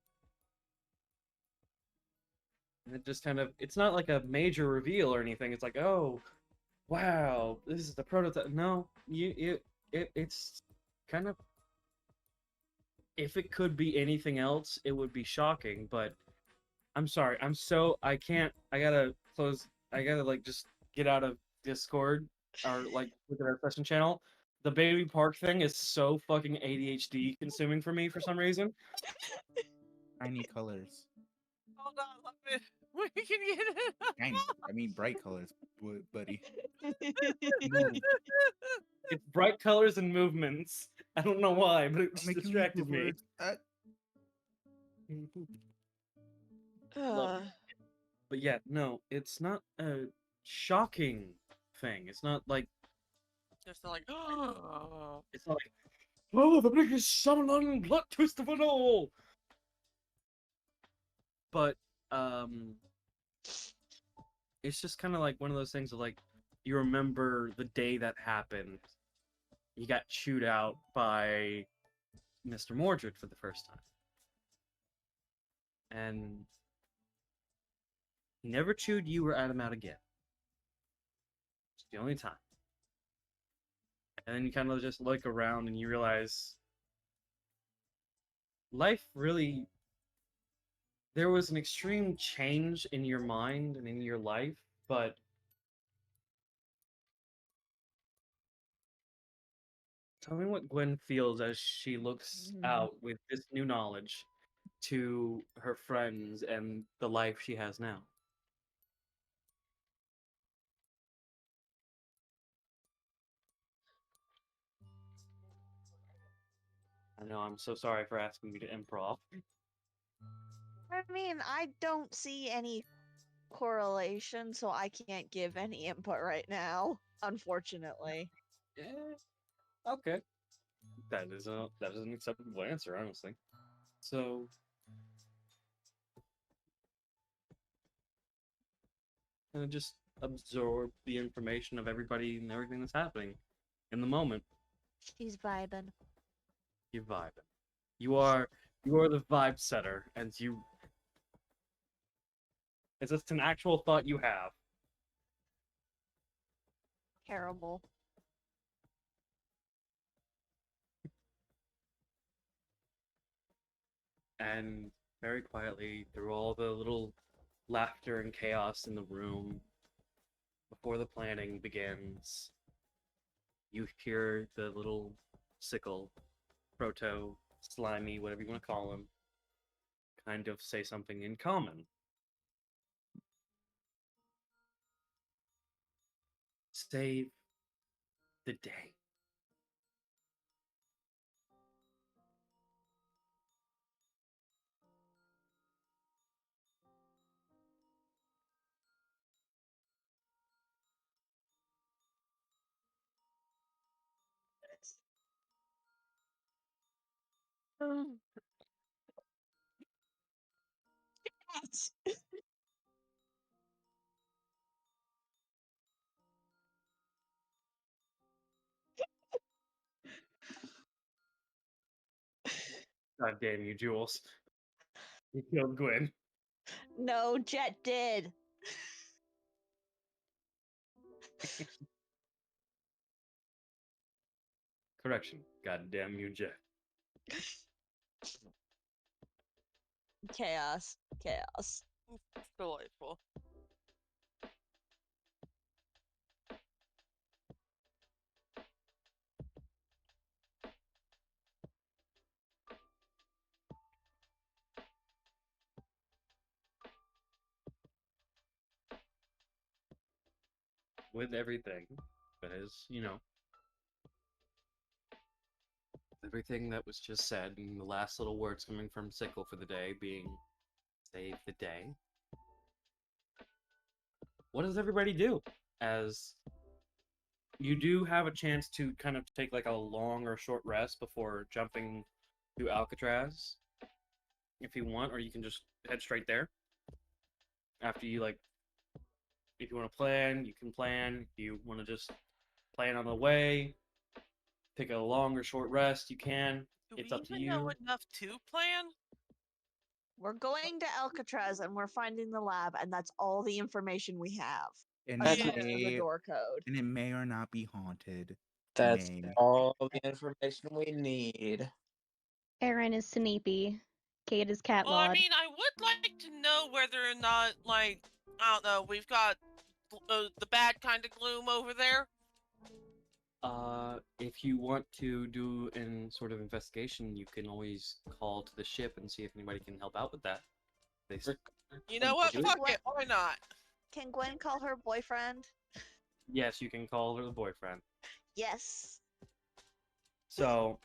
and it just kind of, it's not like a major reveal or anything. It's like, oh, wow, this is the prototype. No, it's kind of, if it could be anything else, it would be shocking. But I'm sorry, I gotta like just get out of Discord or like look at our session channel. The baby park thing is so fucking ADHD consuming for me for some reason. Tiny colors. Hold on, let me. We can get it. Tiny. I mean bright colors, buddy. Move. It's bright colors and movements. I don't know why, but it I'm just making distracted me. words. Love Uh, it. But yeah, no, it's not a shocking thing. Just like, It's not like, oh, the biggest summoning plot twist of it all. But it's just kind of like one of those things of like, you remember the day that happened. You got chewed out by Mr. Mordred for the first time, and he never chewed you or Adam out again. It's the only time. And then you kind of just look around and you realize life really, there was an extreme change in your mind and in your life, but tell me what Gwen feels as she looks out with this new knowledge to her friends and the life she has now. I know, I'm so sorry for asking you to improv. I mean, I don't see any correlation, so I can't give any input right now, unfortunately. Yeah, okay. That is an acceptable answer, honestly. So kind of just absorb the information of everybody and everything that's happening in the moment. She's vibing. You vibe. You are the vibe setter, and it's just an actual thought you have. Terrible. And very quietly, through all the little laughter and chaos in the room, before the planning begins, you hear the little sickle, proto, slimy, whatever you want to call him, kind of say something in common. Save the day. God damn you, Jules. You killed Gwen. No, Jet did. Correction. God damn you, Jeff. Chaos. Chaos. Delightful. With everything that is, everything that was just said, and the last little words coming from Sickle for the day being save the day. What does everybody do? As you do have a chance to kind of take like a long or short rest before jumping to Alcatraz, if you want, or you can just head straight there. After you if you want to plan, you can plan. If you want to just plan on the way, take a long or short rest, you can. Do It's we up to even know you. enough to plan? We're going to Alcatraz and we're finding the lab, and that's all the information we have. And That's it Aside from the may door code. and it may or not be haunted. That's May. all the information we need. Aaron is Sneepy. Cayde is Well, I Catlawed. mean, I would like to know whether or not, I don't know, we've got the bad kind of gloom over there. If you want to do an sort of investigation, you can always call to the ship and see if anybody can help out with that. You know what? do it? Fuck it. Why not? Can Gwen call her boyfriend? Yes, you can call her the boyfriend. Yes. So,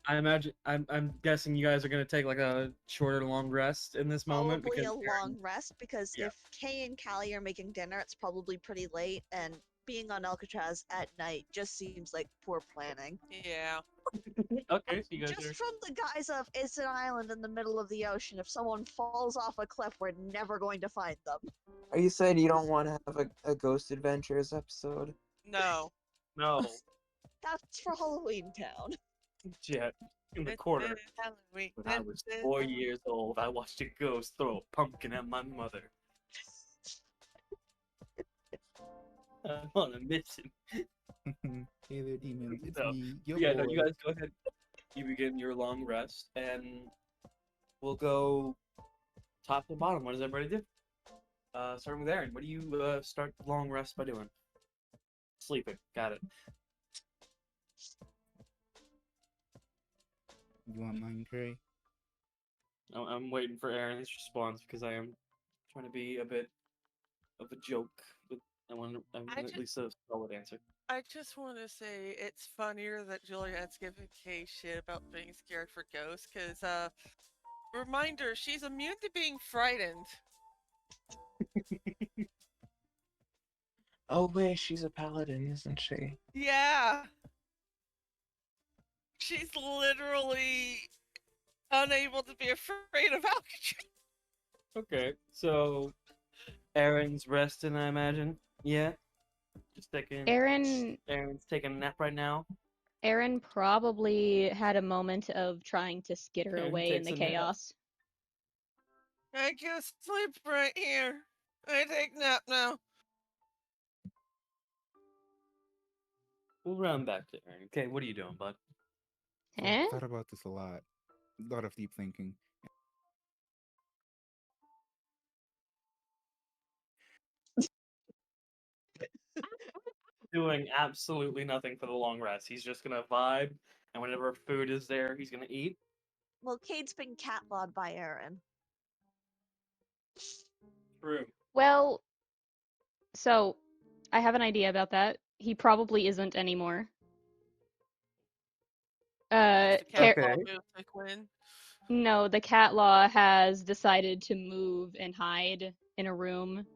I'm guessing you guys are gonna take like a short or long rest in this moment Probably because a long rest, because Yeah. if Kay and Callie are making dinner, it's probably pretty late, and being on Alcatraz at night just seems like poor planning. Yeah. Okay, so you guys Just are from the guise of it's an island in the middle of the ocean. If someone falls off a cliff, we're never going to find them. Are you saying you don't want to have a Ghost Adventures episode? No. no That's for Halloween Town. Jet in the It's corner. been Halloween. When I was 4 years old, I watched a ghost throw a pumpkin at my mother. I'm on a mission. Hey there, demons. It's So, me, your Yeah, boy. no, you guys go ahead. You begin your long rest, and we'll go top to bottom. What does everybody do? Starting with Aaron. What do you start the long rest by doing? Sleeping. Got it. You want mine, Trey? I'm waiting for Aaron's response because I am trying to be a bit of a joke, but I want at least a solid answer. I just want to say it's funnier that Juliet's giving Kay shit about being scared for ghosts, because, reminder, she's immune to being frightened. Oh wait, she's a paladin, isn't she? Yeah. She's literally unable to be afraid of Alcatraz. Okay, so Aaron's resting, I imagine. Yeah. Just taking. Aaron's taking a nap right now. Aaron probably had a moment of trying to skitter Aaron away in takes the a nap. chaos. I can sleep right here. I take nap now. We'll round back to Aaron. Okay, what are you doing, bud? Eh? Thought about this a lot. A lot of deep thinking. Doing absolutely nothing for the long rest. He's just gonna vibe, and whenever food is there, he's gonna eat. Well, Cade's been catlawed by Aaron. True. Well, so I have an idea about that. He probably isn't anymore. The cat Okay. law moves to Quinn. No, the cat law has decided to move and hide in a room.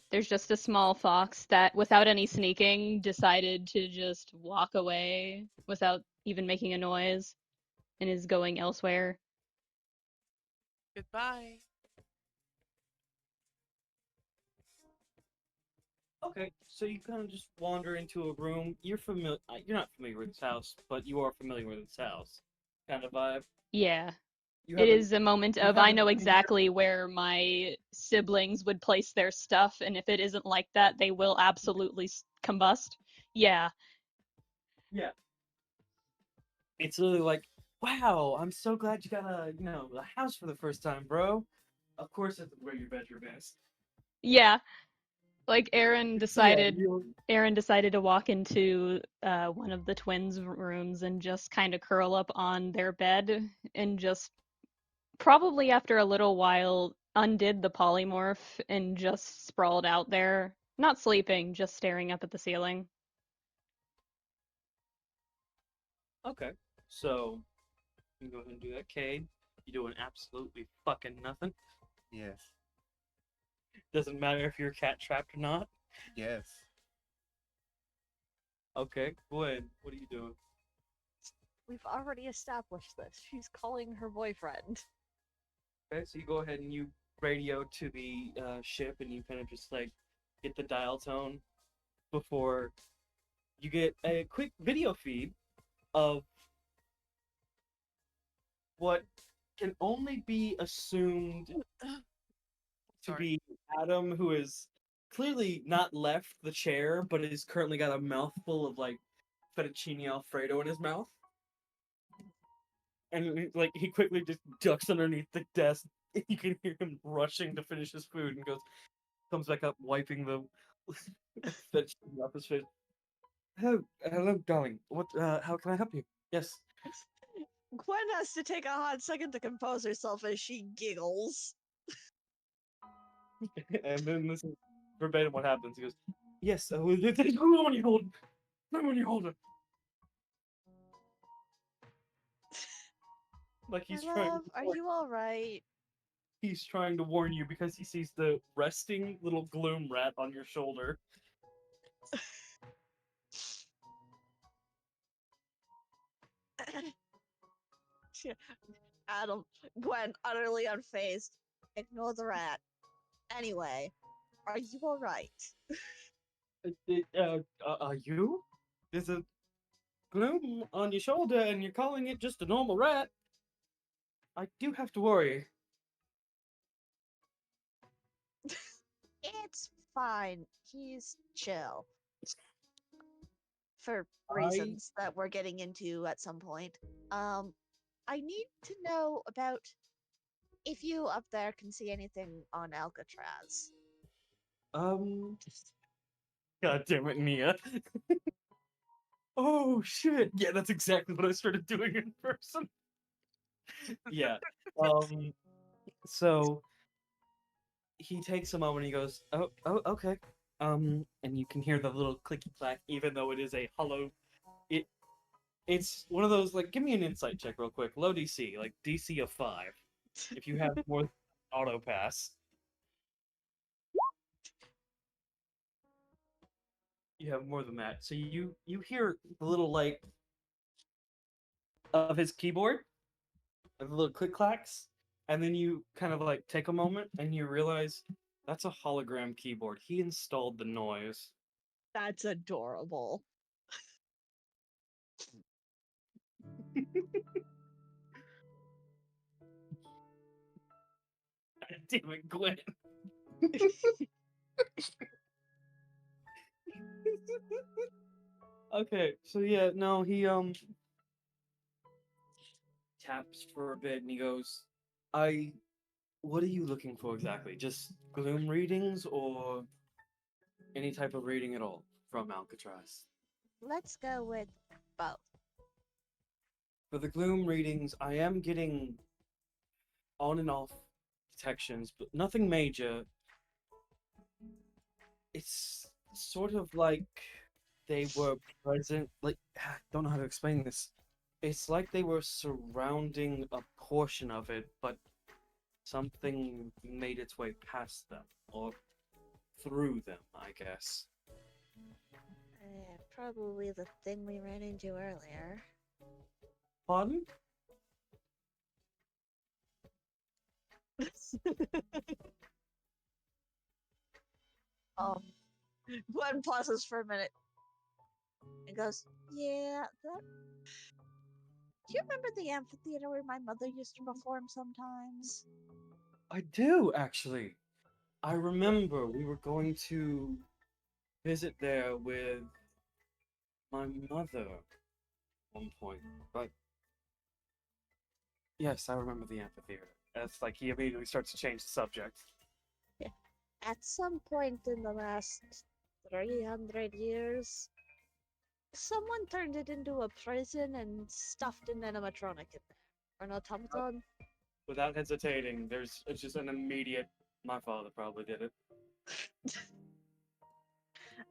There's just a small fox that, without any sneaking, decided to just walk away without even making a noise and is going elsewhere. Goodbye. Okay, so you kind of just wander into a room. You're familiar. You're not familiar with this house, but you are familiar with this house. Kind of vibe. Yeah. You It haven't- is a moment you of I know haven't been here- exactly where my siblings would place their stuff, and if it isn't like that, they will absolutely combust. Yeah. Yeah. It's literally like, wow, I'm so glad you got a house for the first time, bro. Of course, that's where your bedroom is. Yeah, like So yeah, you Aaron decided to walk into one of the twins' rooms and just kind of curl up on their bed and just probably after a little while undid the polymorph and just sprawled out there, not sleeping, just staring up at the ceiling. okay? So you can go ahead and do that, Cade. You're doing absolutely fucking nothing. Yes. Doesn't matter if you're cat trapped or not. Yes. Okay, Gwen, what are you doing? We've already established this. She's calling her boyfriend. Okay, so you go ahead and you radio to the ship, and you kind of just like get the dial tone before you get a quick video feed of what can only be assumed to Sorry. be Adam, who is clearly not left the chair, but has currently got a mouthful of like fettuccine alfredo in his mouth. And like he quickly just ducks underneath the desk. You can hear him rushing to finish his food, and comes back up, wiping the fettuccine off his face. Hello, darling. What? How can I help you? Yes. Gwen has to take a hot second to compose herself as she giggles. And then this is verbatim what happens. He goes, "Yes. Who on you hold? Who on you hold her?" Like My love, are you alright? he's trying to warn you because he sees the resting little gloom rat on your shoulder. Adam, Gwen, utterly unfazed. Ignore the rat. Anyway, are you alright? You? There's a gloom on your shoulder, and you're calling it just a normal rat. I do have to worry. It's fine. He's chill. For I reasons that we're getting into at some point. I need to know about if you up there can see anything on Alcatraz. um. God damn it, Nia. Oh shit! Yeah, that's exactly what I started doing in person. Yeah. Um. So he takes a moment. He goes, "Oh, okay." And you can hear the little clicky clack, even though it is a hollow. It it's one of those like, give me an insight check real quick. Low DC, like DC of 5. If you have more than auto pass, you have more than that. So you hear the little like of his keyboard, the little click clacks, and then you kind of like take a moment and you realize that's a hologram keyboard. He installed the noise. That's adorable. Damn it, Gwen. Okay, so yeah, no, he taps for a bit and he goes, what are you looking for exactly? Just gloom readings or any type of reading at all from Alcatraz? Let's go with both. For the gloom readings, I am getting on and off detections, but nothing major. It's sort of like they were present, like, don't know how to explain this. It's like they were surrounding a portion of it, but something made its way past them, or through them, I guess. Probably the thing we ran into earlier. Pardon? um, Gwen pauses for a minute and goes, "Yeah, that. Do you remember the amphitheater where my mother used to perform sometimes?" I do, actually. I remember we were going to visit there with my mother at one point, but Yes, I remember the amphitheater. It's like he immediately starts to change the subject. At some point in the last 300 years, someone turned it into a prison and stuffed an animatronic in there. Or an automaton. Without hesitating, it's just an immediate. My father probably did it.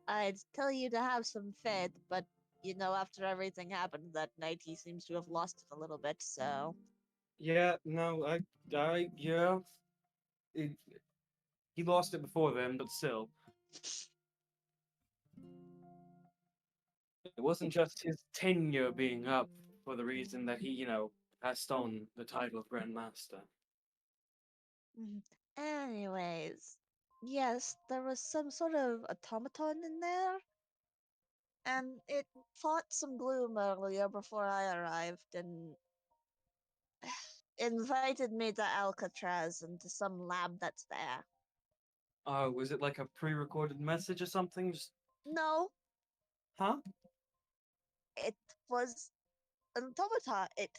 I'd tell you to have some faith, but you know, after everything happened that night, he seems to have lost it a little bit, so. Yeah, no, yeah. It, he lost it before then, but still. It wasn't just his tenure being up for the reason that he, passed on the title of Grand Master. Mhm. Anyways, yes, there was some sort of automaton in there, and it fought some gloom earlier before I arrived and invited me to Alcatraz and to some lab that's there. Oh, was it like a pre-recorded message or something? Just, No, huh? it was an automaton. It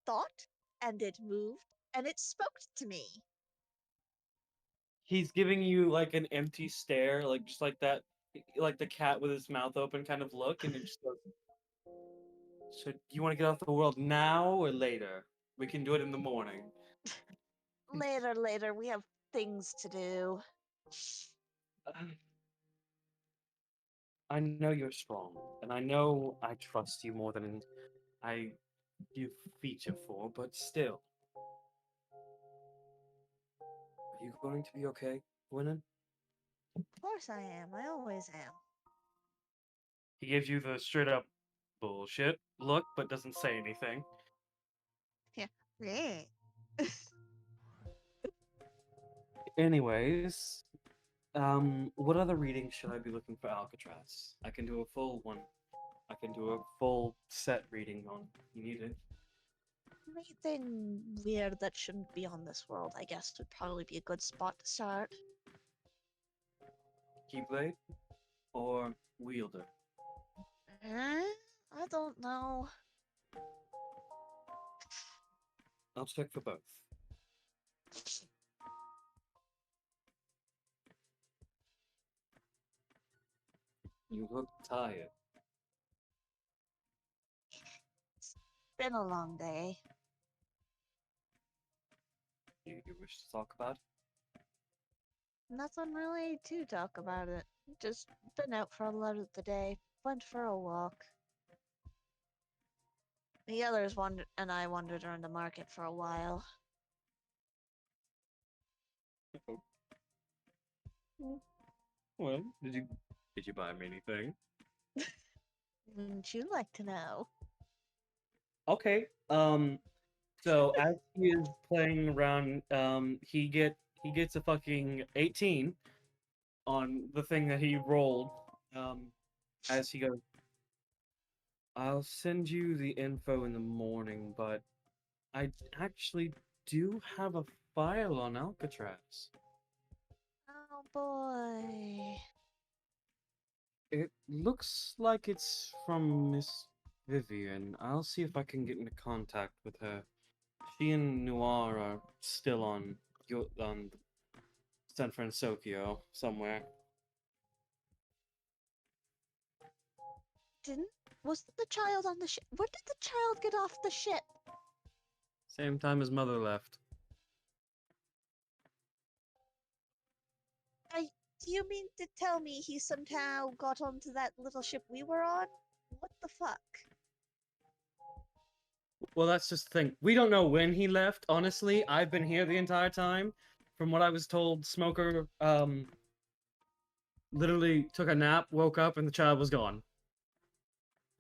thought, and it moved, and it spoke to me. He's giving you like an empty stare, like just like that, like the cat with his mouth open kind of look, and it just goes. So, you want to get off the world now or later? We can do it in the morning. Later, we have things to do. I know you're strong, and I know I trust you more than I give feature for, but still. Are you going to be okay, Gwyneth? Of course I am. I always am. He gives you the straight up bullshit look, but doesn't say anything. Yeah. Anyways, what other readings should I be looking for Alcatraz? I can do a full one. I can do a full set reading on. You need it. Anything weird that shouldn't be on this world, I guess, would probably be a good spot to start. Keyblade or wielder? I don't know. I'll check for both. You look tired. It's been a long day. You wish to talk about it? Nothing really to talk about it. Just been out for a lot of the day. Went for a walk. The others wandered, and I wandered around the market for a while. Well, did you buy me anything? Wouldn't you like to know? Okay. So as he is playing around, he gets a fucking 18 on the thing that he rolled. As he goes, I'll send you the info in the morning, but I actually do have a file on Alcatraz. Oh boy. It looks like it's from Miss Vivian. I'll see if I can get into contact with her. She and Noir are still on San Francisco somewhere. Was the child on the ship? When did the child get off the ship? Same time his mother left. Do you mean to tell me he somehow got onto that little ship we were on? What the fuck? Well, that's just the thing. We don't know when he left. Honestly, I've been here the entire time. From what I was told, Smoker literally took a nap, woke up, and the child was gone.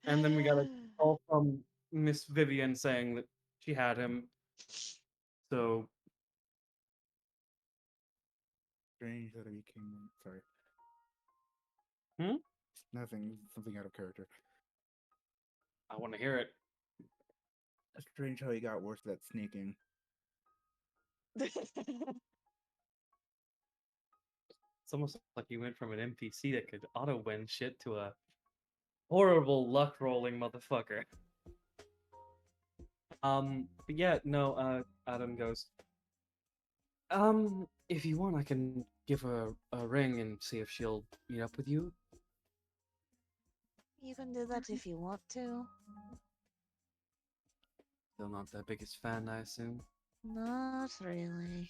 And then we got a call from Miss Vivian saying that she had him. So Strange that he came. Sorry. Hmm? Nothing. Something out of character. I want to hear it. Strange how he got worse at sneaking. It's almost like you went from an NPC that could auto win shit to a horrible luck rolling motherfucker. But yeah, no, Adam goes, if you want, I can give her a ring and see if she'll meet up with you. You can do that if you want to. Still not the biggest fan, I assume. Not really.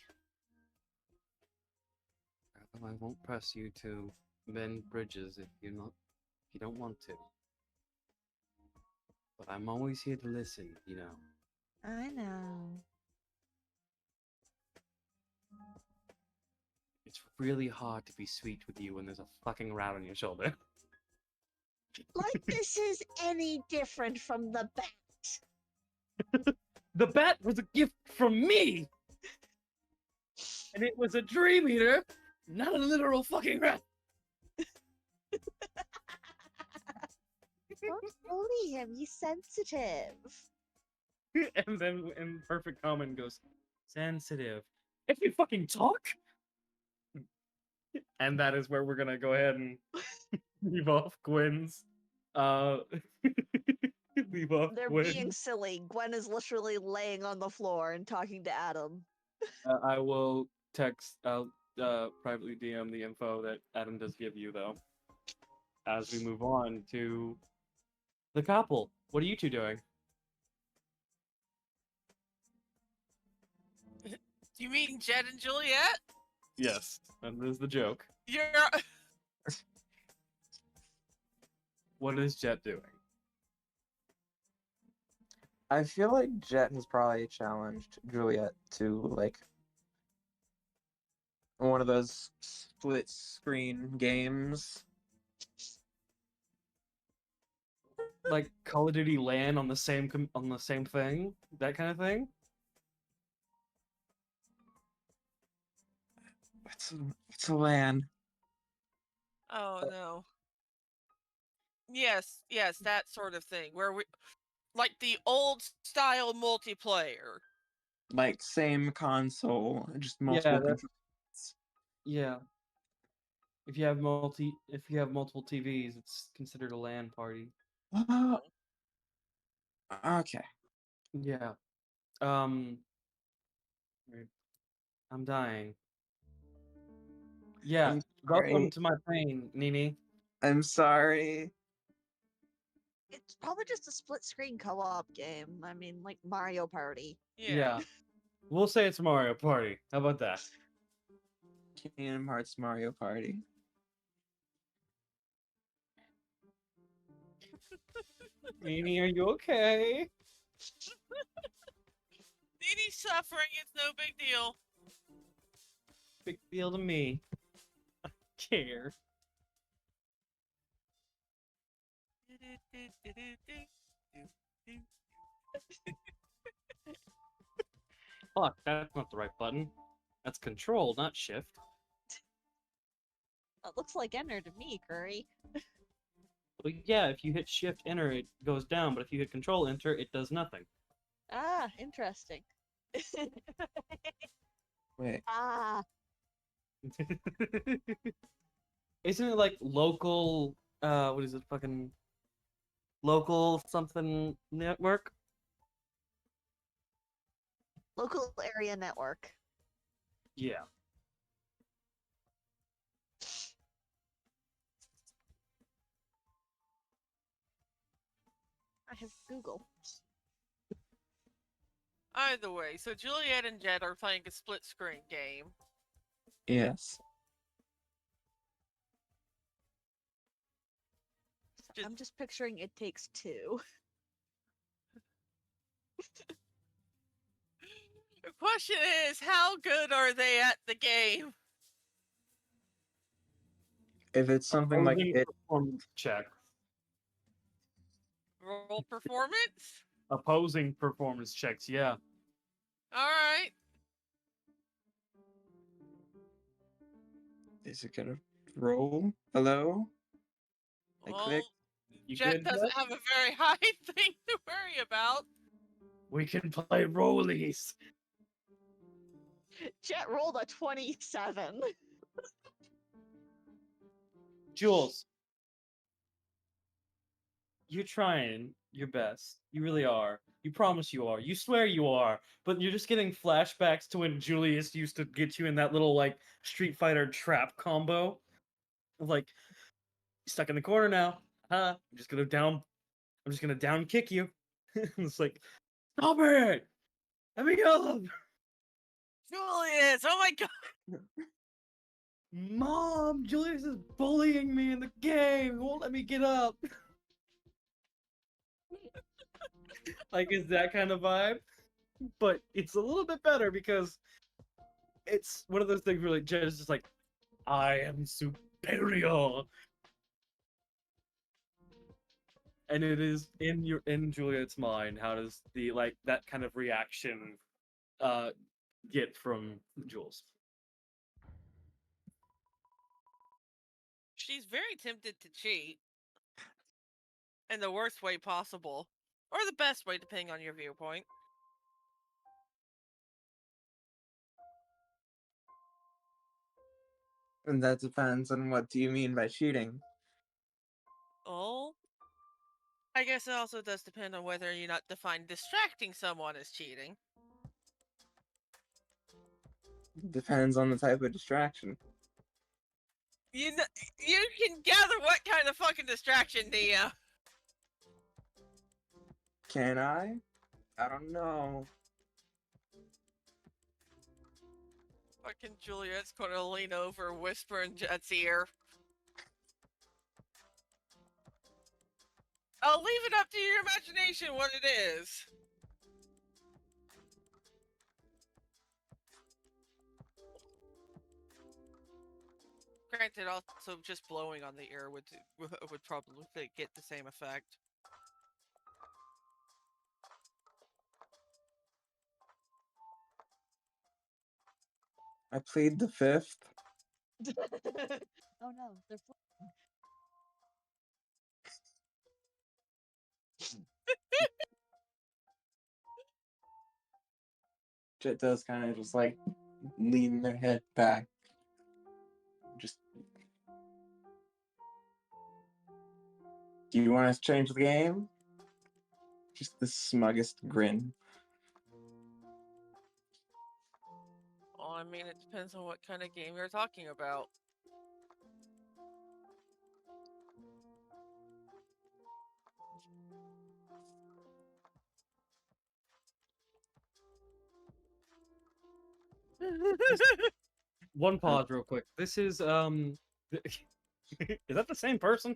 I won't press you to bend bridges if you don't want to. But I'm always here to listen, you know. I know. It's really hard to be sweet with you when there's a fucking rat on your shoulder. Like this is any different from the bat. The bat was a gift from me! And it was a dream eater, not a literal fucking rat! Don't bully him, he's sensitive. And then in perfect common goes, sensitive. If you fucking talk? And that is where we're gonna go ahead and leave off Gwen's. Leave off They're Gwen. being silly. Gwen is literally laying on the floor and talking to Adam. I will I'll privately DM the info that Adam does give you, though. As we move on to the couple. What are you two doing? You mean Jed and Juliet? Yes, and this is the joke. You're. What is Jet doing? I feel like Jet has probably challenged Juliet to like one of those split screen games. Like Call of Duty LAN on the same thing, that kind of thing. It's a LAN. Oh no. Yes, that sort of thing where we, like the old style multiplayer. Like same console, just multiple controllers. Yeah. If you have multiple TVs, it's considered a LAN party. Oh, okay. Yeah. Wait. I'm dying. Yeah. I'm Welcome sorry. to my pain, Nini. I'm sorry. It's probably just a split screen co-op game. I mean, like Mario Party. Yeah. We'll say it's Mario Party. How about that? Kingdom Hearts Mario Party. Nini, are you okay? Nini's suffering, it's no big deal. Big deal to me. I care. Fuck, that's not the right button. That's Control, not Shift. It looks like enter to me, Kuri. Well, yeah, if you hit Shift Enter, it goes down, but if you hit Control Enter, it does nothing. Ah, interesting. Wait. Ah, Isn't it like local, what is it, fucking local something network? local area network. Yeah. I have Google. Either way, so Juliet and Jed are playing a split screen game. Yes. I'm just picturing It Takes Two. The question is, how good are they at the game? If it's something like Opposing it, performance check. Roll performance? Opposing performance checks, yeah. Alright. is it gonna roll? Hello? I Well, clicked. You Jet good, doesn't Jet? have a very high thing to worry about. We can play rollies. Jet rolled a 27. Jules, you're trying your best. You really are. You promise you are. You swear you are. But you're just getting flashbacks to when Julius used to get you in that little like Street Fighter trap combo. Of like, stuck in the corner now. I'm just gonna down kick you. It's like, stop it! Let me up! Julius, oh my god! Mom, Julius is bullying me in the game. He won't let me get up. Like, it's that kind of vibe. But it's a little bit better because it's one of those things where like Jen is just like, I am superior. And it is in Juliet's mind. How does the like that kind of reaction get from Jules? She's very tempted to cheat. In the worst way possible. Or the best way, depending on your viewpoint. And that depends on what do you mean by cheating. Oh. I guess it also does depend on whether you not define distracting someone as cheating. Depends on the type of distraction. You can gather what kind of fucking distraction, Nia. Can I? I don't know. Fucking Juliet's gonna lean over, whisper in Jet's ear. I'll leave it up to your imagination what it is. Granted, also just blowing on the ear would probably get the same effect. I plead the fifth. Oh no, they're Jet does kind of just like lean their head back. Just. Do you want us to change the game? Just the smuggest grin. Well, I mean, it depends on what kind of game you're talking about. One pause real quick. This is is that the same person?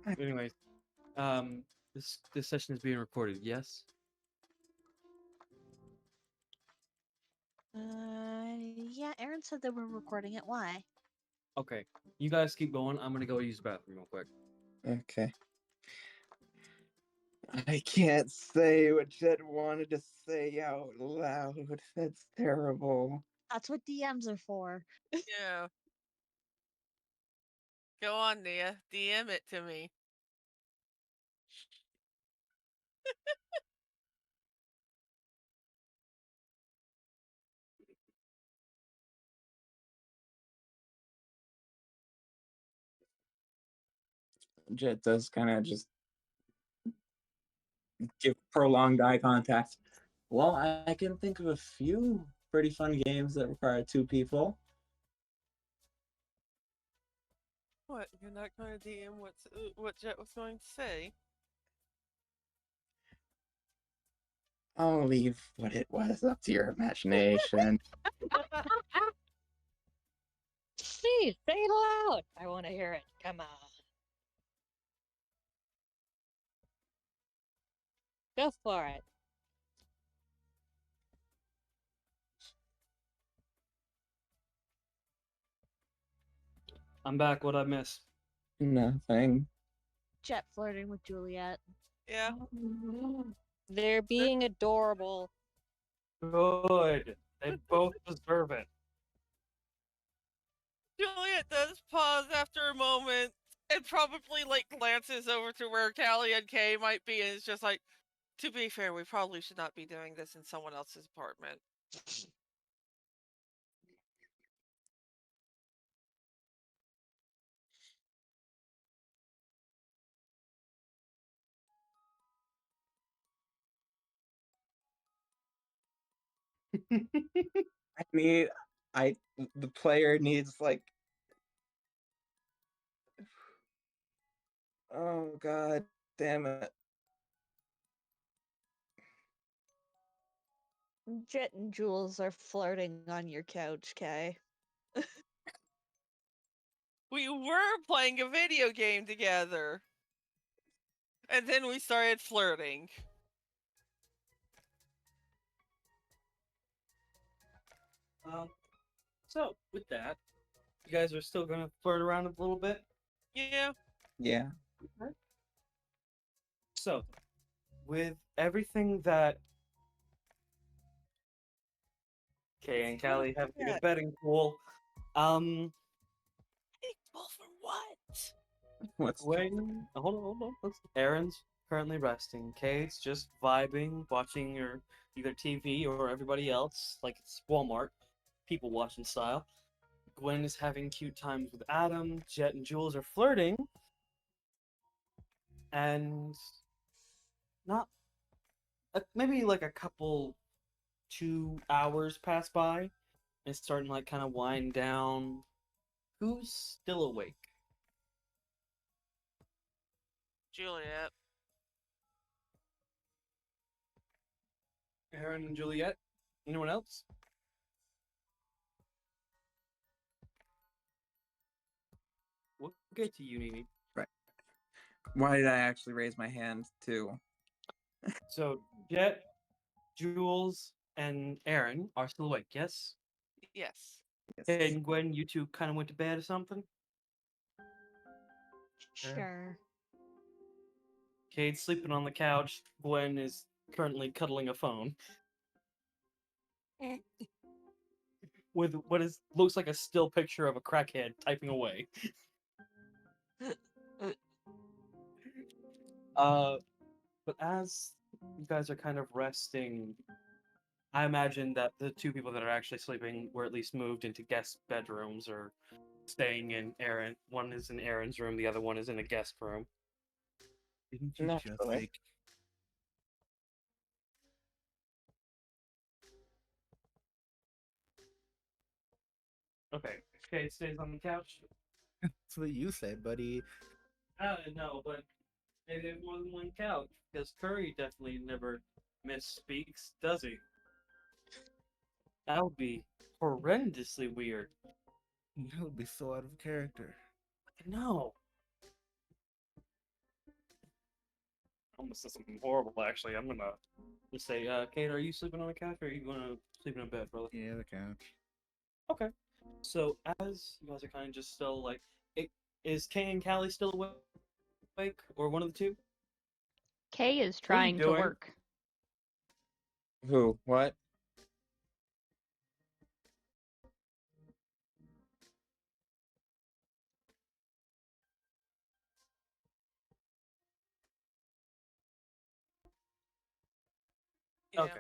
Anyways, this session is being recorded. Yes. Yeah, Aaron said that we're recording it. Why? Okay, you guys keep going. I'm gonna go use the bathroom real quick. Okay. I can't say what Jet wanted to say out loud. That's terrible. That's what DMs are for. Yeah. Go on, Nia. DM it to me. Jet does kind of just give prolonged eye contact. Well, I can think of a few pretty fun games that require two people. What? You're not going to DM what Jet was going to say? I'll leave what it was up to your imagination. Please say it loud. I want to hear it. Come on. Go for it. I'm back. What I miss? Nothing. Jet flirting with Juliet. Yeah. They're being adorable. Good. They both deserve it. Juliet does pause after a moment and probably like glances over to where Callie and Kay might be and is just like, to be fair, we probably should not be doing this in someone else's apartment. I need, the player needs like, oh god damn it. Jet and Jules are flirting on your couch, Kay. We were playing a video game together. And then we started flirting. So with that, you guys are still gonna flirt around a little bit. Yeah. Yeah. So, with everything that Kay and Callie have a good betting pool, Well, for what? What's hold on. Aaron's currently resting. Kate's just vibing, watching her either TV or everybody else, like it's Walmart, people watching style. Gwen is having cute times with Adam. Jet and Jules are flirting, and not maybe like a couple 2 hours pass by, and it's starting to like kind of wind down. Who's still awake? Juliet. Aaron and Juliet. Anyone else? We'll get to you, Nini. right? Why did I actually raise my hand too? So Jet, Jules, and Aaron are still awake. Yes. Yes. Yes. And Gwen, you two kind of went to bed or something. Sure. Kate's sleeping on the couch. Gwen is currently cuddling a phone with what looks like a still picture of a crackhead typing away. But as you guys are kind of resting, I imagine that the two people that are actually sleeping were at least moved into guest bedrooms or staying in Aaron. One is in Aaron's room, the other one is in a guest room. Didn't you just Naturally. say Okay, Kate stays on the couch. that's what you said, buddy? No, but maybe there's more than one couch because Curry definitely never misspeaks, does he? That would be horrendously weird. That would be so out of character. No. I'm gonna say something horrible. Actually, I'm gonna just say, Kate, are you sleeping on the couch or are you gonna sleep in a bed, brother? Yeah, the couch. Okay. So as you guys are kind of just still like, is Kay and Callie still awake, or one of the two? Kay is What are you trying to doing? work. Who? What? Yeah. Okay.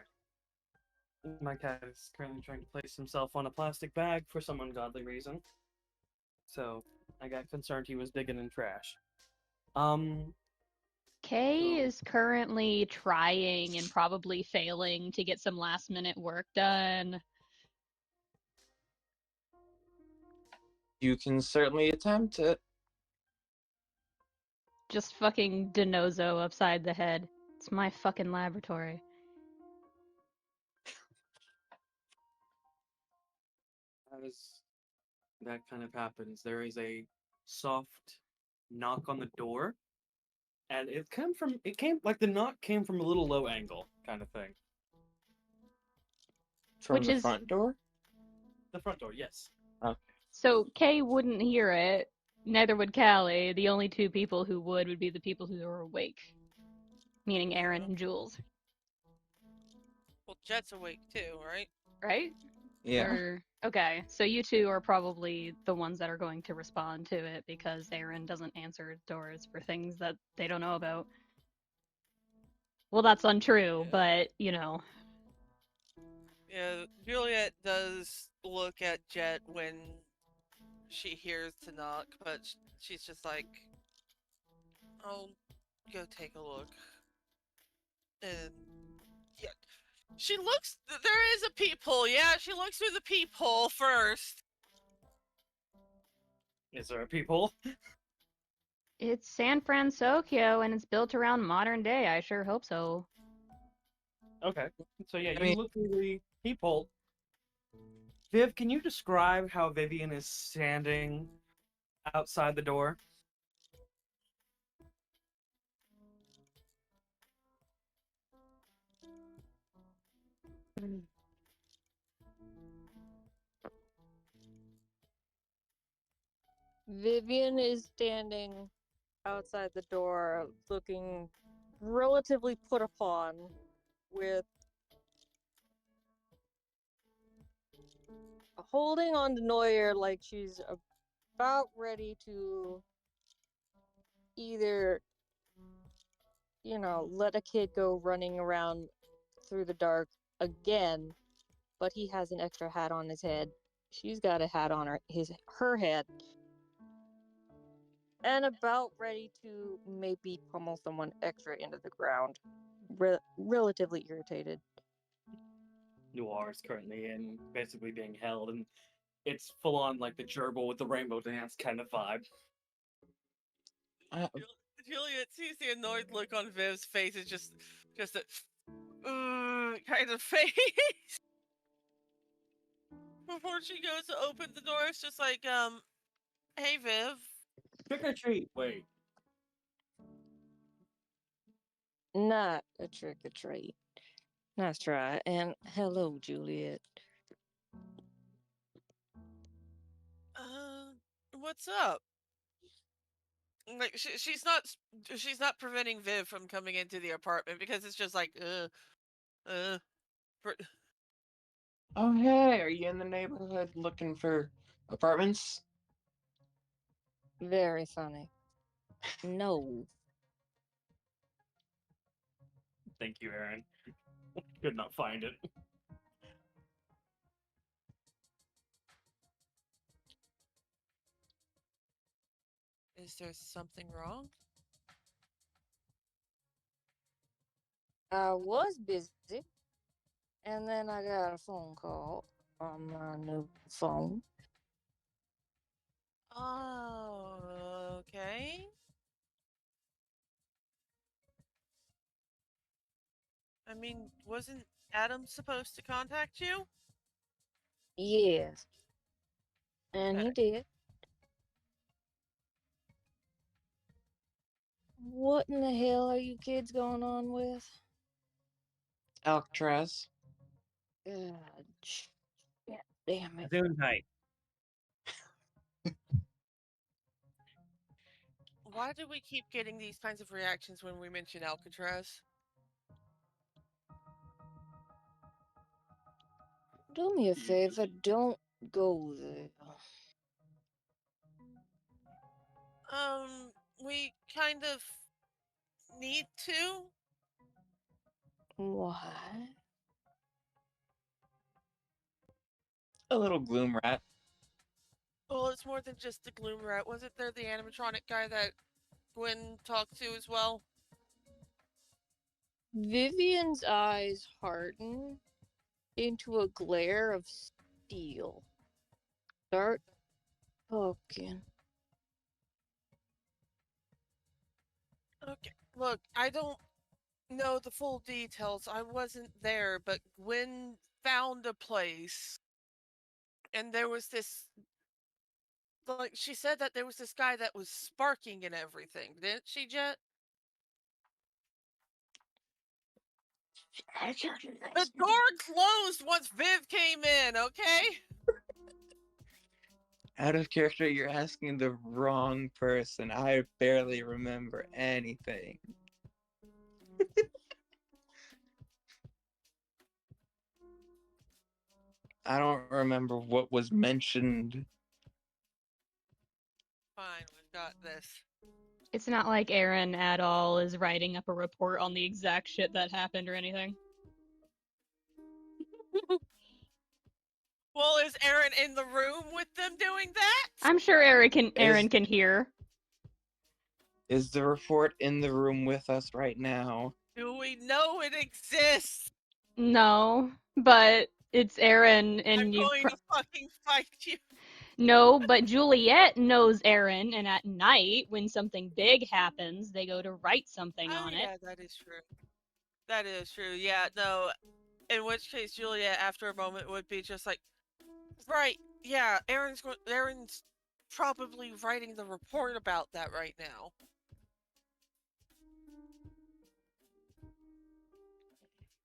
My cat is currently trying to place himself on a plastic bag for some ungodly reason. So I got concerned he was digging in trash. Kay So- is currently trying and probably failing to get some last minute work done. You can certainly attempt it. Just fucking Denozo upside the head. It's my fucking laboratory. as that kind of happens, there is a soft knock on the door, and it came like the knock came from a little low angle kind of thing. From Which the is- front door? The front door, yes. So Kay wouldn't hear it, neither would Callie. The only two people who would be the people who are awake. Meaning Aaron and Jules, Well, Jet's awake too, right? right? Yeah. Okay, so you two are probably the ones that are going to respond to it because Aaron doesn't answer doors for things that they don't know about. Well, that's untrue, Yeah. but you know. Yeah, Juliet does look at Jet when she hears the knock, but she's just like, I'll go take a look. And yeah, She looks. There is a peephole. Yeah, she looks through the peephole first. Is there a peephole? It's San Francisco and it's built around modern day. I sure hope so. Okay. So yeah, I you mean- look through the peephole. Viv, can you describe how Vivian is standing outside the door? Vivian is standing outside the door, looking relatively put upon, with holding on to Neuer like she's about ready to either, let a kid go running around through the dark again, but he has an extra hat on his head. She's got a hat on her head. And about ready to maybe pummel someone extra into the ground. Relatively irritated. Noir is currently in, basically being held, and it's full on like the gerbil with the rainbow dance kind of vibe. Juliet sees the annoyed look on Viv's face. It's just a kind of face. Before she goes to open the door, it's just like, hey Viv. Trick or treat. Wait. Not a trick or treat. Nice try. And hello, Juliet. What's up? Like she's not preventing Viv from coming into the apartment because it's just like Oh, hey, are you in the neighborhood looking for apartments? Very funny. No. Thank you, Aaron. Could not find it. Is there something wrong? I was busy, and then I got a phone call on my new phone. Oh, okay. I mean, wasn't Adam supposed to contact you? Yes. And Okay. he did. What in the hell are you kids going on with? Alcatraz. God, shit, damn it. Zoom height. Why do we keep getting these kinds of reactions when we mention Alcatraz? Do me a favor, don't go there. We kind of need to. Why? A little gloom rat. Well, it's more than just the gloom rat. Wasn't there the animatronic guy that Gwen talked to as well? Vivian's eyes harden into a glare of steel. Start talking. Okay, look, I don't know the full details. I wasn't there, but Gwen found a place. And there was this. Like, she said that there was this guy that was sparking and everything, didn't she, Jet? The door closed once Viv came in, okay? Out of character, you're asking the wrong person. I barely remember anything. I don't remember what was mentioned. Fine, we've got this. It's not like Aaron at all is writing up a report on the exact shit that happened or anything. Well, is Aaron in the room with them doing that? I'm sure Aaron can hear. Is the report in the room with us right now? Do we know it exists? No, but it's Aaron, I'm and going to fucking fight you. No, but Juliet knows Aaron, and at night, when something big happens, they go to write something Oh on yeah, it. that is true. That is true. Yeah, no. In which case, Juliet, after a moment, would be just like, right, yeah, Aaron's probably writing the report about that right now.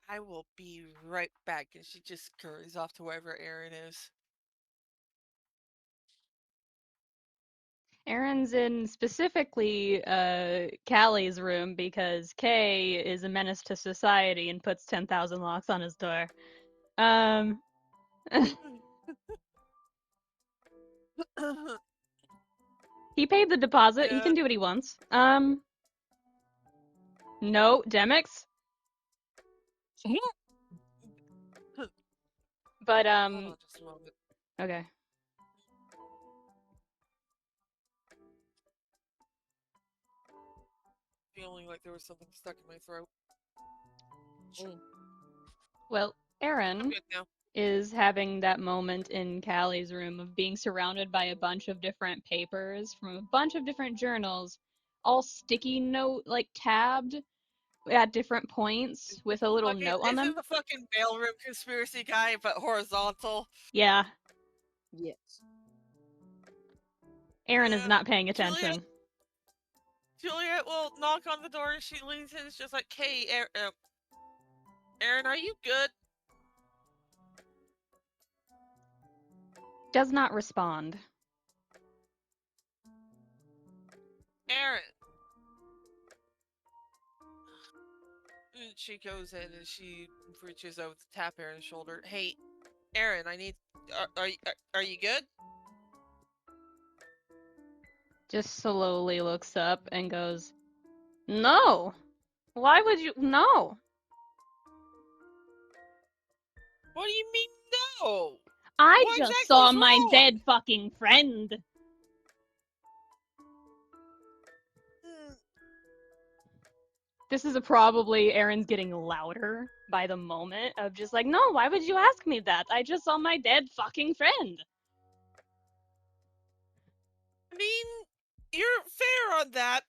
I will be right back, and she just scurries off to wherever Aaron is. Aaron's in specifically Callie's room because Kay is a menace to society and puts 10,000 locks on his door. He paid the deposit. He Yeah. can do what he wants. No, Demix. But Hold on just a moment. okay. Feeling like there was something stuck in my throat. Well, I'm Aaron good now. is having that moment in Callie's room of being surrounded by a bunch of different papers from a bunch of different journals, all sticky note, like tabbed at different points with a little Fucking, note on is them. it the fucking mailroom conspiracy guy, but horizontal? Yeah, Yes. Aaron is not paying Juliet, attention. Juliet will knock on the door and she leans in. It's just like, hey, Aaron, are you good? Does not respond. Aaron. And she goes in and she reaches over to tap Aaron's shoulder. Hey, Aaron, I need. Are you good? Just slowly looks up and goes, "No. Why would you? No. What do you mean no? I What just exactly saw is my wrong? dead fucking friend." This is probably Aaron's getting louder by the moment of just like, no, why would you ask me that? I just saw my dead fucking friend. I mean, you're fair on that.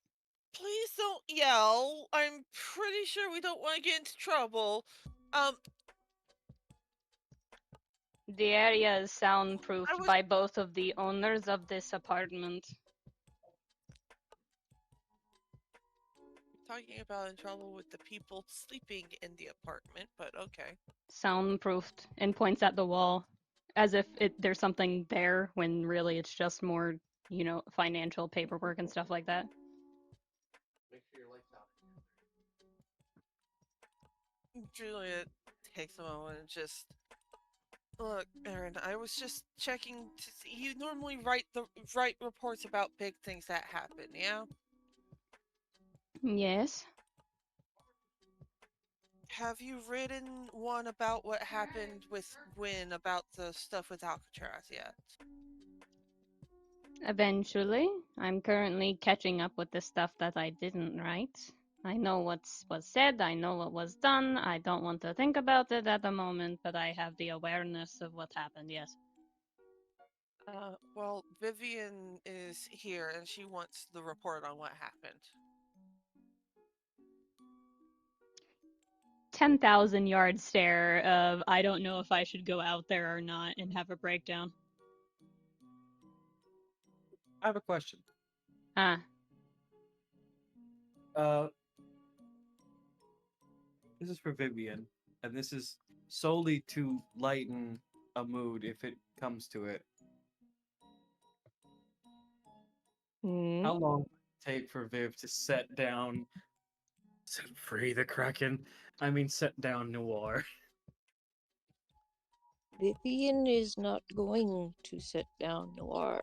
Please don't yell. I'm pretty sure we don't want to get into trouble. The area is soundproofed I was by both of the owners of this apartment. talking about in trouble with the people sleeping in the apartment, but okay. Soundproofed, and points at the wall as if there's something there when really it's just more, financial paperwork and stuff like that. Juliet takes a moment and just look, Aaron. I was just checking to see. You normally write reports about big things that happen, yeah? Yes. Have you written one about what happened with Gwyn about the stuff with Alcatraz yet? Eventually. I'm currently catching up with the stuff that I didn't write. I know what was said, I know what was done, I don't want to think about it at the moment, but I have the awareness of what happened, yes. Well, Vivian is here and she wants the report on what happened. 10,000 yard stare of I don't know if I should go out there or not and have a breakdown. I have a question. Huh. This is for Vivian, and this is solely to lighten a mood if it comes to it. How long would it take for Viv to set down, set free the Kraken? I mean, set down Noir. Vivian is not going to sit down Noir.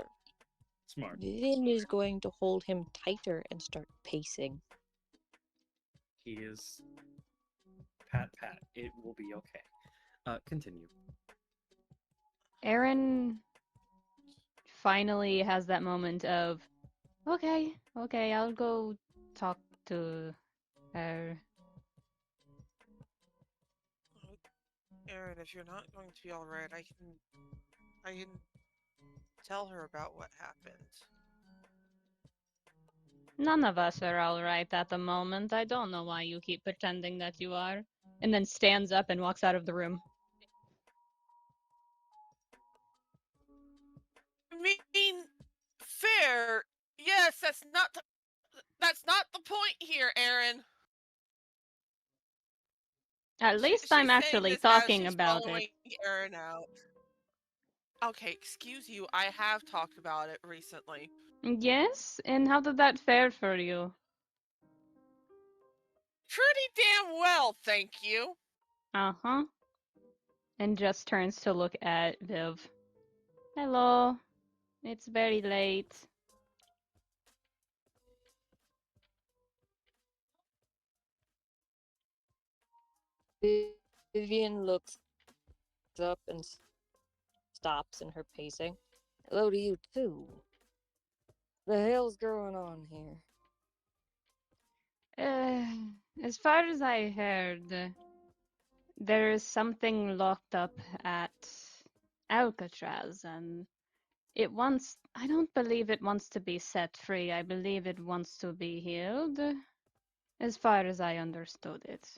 Smart. Vivian is going to hold him tighter and start pacing. He is. Pat, pat. It will be okay. Continue. Aaron finally has that moment of, okay, I'll go talk to her. Aaron, if you're not going to be all right, I can tell her about what happened. None of us are alright at the moment. I don't know why you keep pretending that you are. And then stands up and walks out of the room. I mean, fair. Yes, that's not the point here, Aaron. At least She's I'm saying actually this as talking she's about it. following Aaron out. Okay, excuse you. I have talked about it recently. Yes? And how did that fare for you? Pretty damn well, thank you. Uh-huh. And just turns to look at Viv. Hello. It's very late. Vivian looks up and stops in her pacing. Hello to you too. The hell's going on here? As far as I heard, there is something locked up at Alcatraz, and I don't believe it wants to be set free. I believe it wants to be healed, as far as I understood it.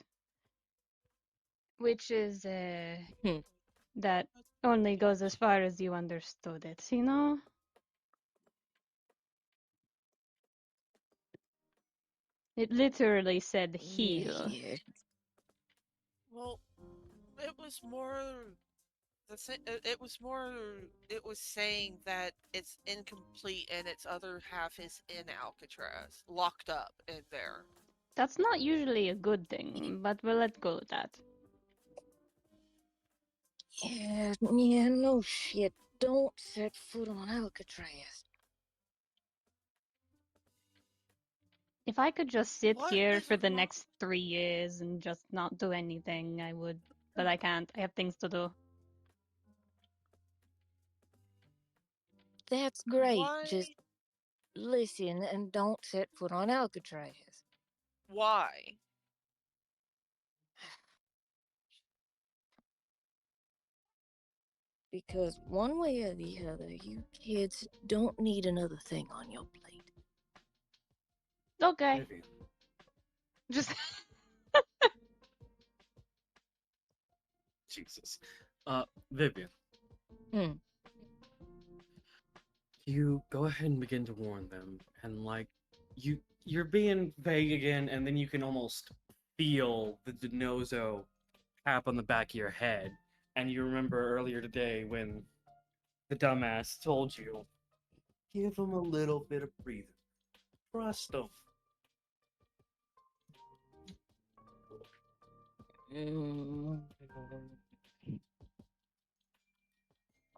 Which is, that only goes as far as you understood it, you know? It literally said heal. Yeah. Well, it was more. It was saying that it's incomplete and its other half is in Alcatraz, locked up in there. That's not usually a good thing, but we'll let go of that. Yeah, no shit. Don't set foot on Alcatraz. If I could just sit What here is for the wrong- next 3 years and just not do anything, I would. But I can't. I have things to do. That's great. Why? Just listen and don't set foot on Alcatraz. Why? Because one way or the other, you kids don't need another thing on your plate. Okay. Vivian. Just. Jesus. Vivian. Hmm. You go ahead and begin to warn them, and like you're being vague again, and then you can almost feel the Denozo tap on the back of your head, and you remember earlier today when the dumbass told you, give him a little bit of breathing, trust him. Mm.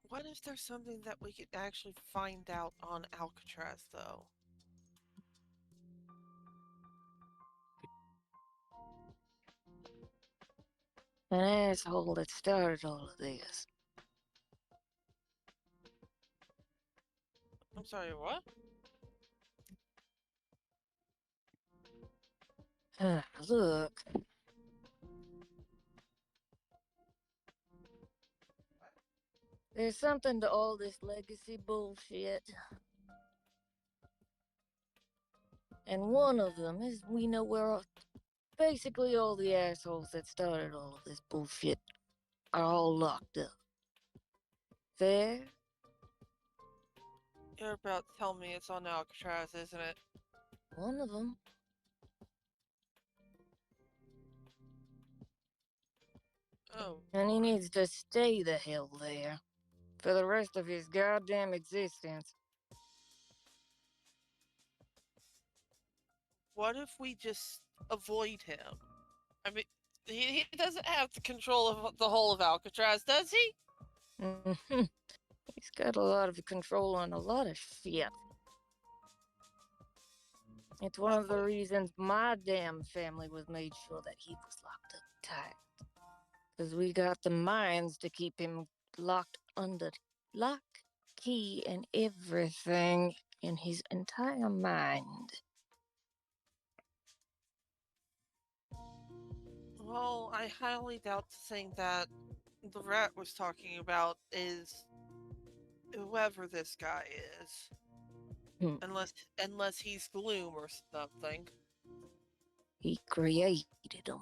What if there's something that we could actually find out on Alcatraz, though? An asshole that started all of this. I'm sorry, what? Look. There's something to all this legacy bullshit. And one of them is we know where basically all the assholes that started all of this bullshit are all locked up. Fair? You're about to tell me it's on Alcatraz, isn't it? One of them. Oh. And he needs to stay the hell there. For the rest of his goddamn existence. What if we just avoid him? I mean, he doesn't have the control of the whole of Alcatraz, does he? He's got a lot of control on a lot of shit. It's one of the reasons my damn family was made sure that he was locked up tight. Because we got the minds to keep him locked under lock, key, and everything in his entire mind. Well, I highly doubt saying that the rat was talking about is whoever this guy is. Hmm. Unless he's Gloom or something. He created them.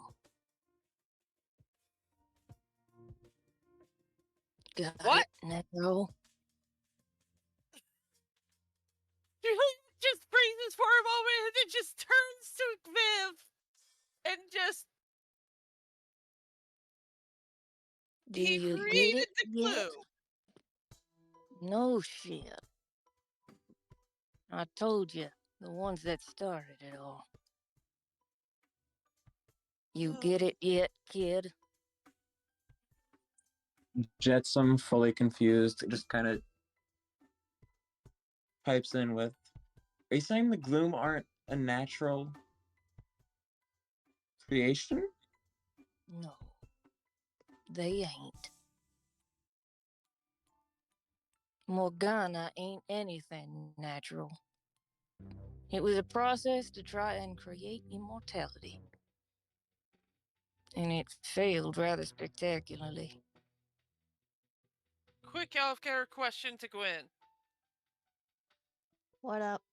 Got What? it, Negro? Juliet just freezes for a moment and then just turns to Viv and just Do he you get created it the yet? glue. No shit. I told you, the ones that started it all. You get it yet, kid? Jetsam, fully confused, just kind of pipes in with, "Are you saying the gloom aren't a natural creation?" No, they ain't. Morgana ain't anything natural. It was a process to try and create immortality. And it failed rather spectacularly. Quick healthcare question to Gwen. What up?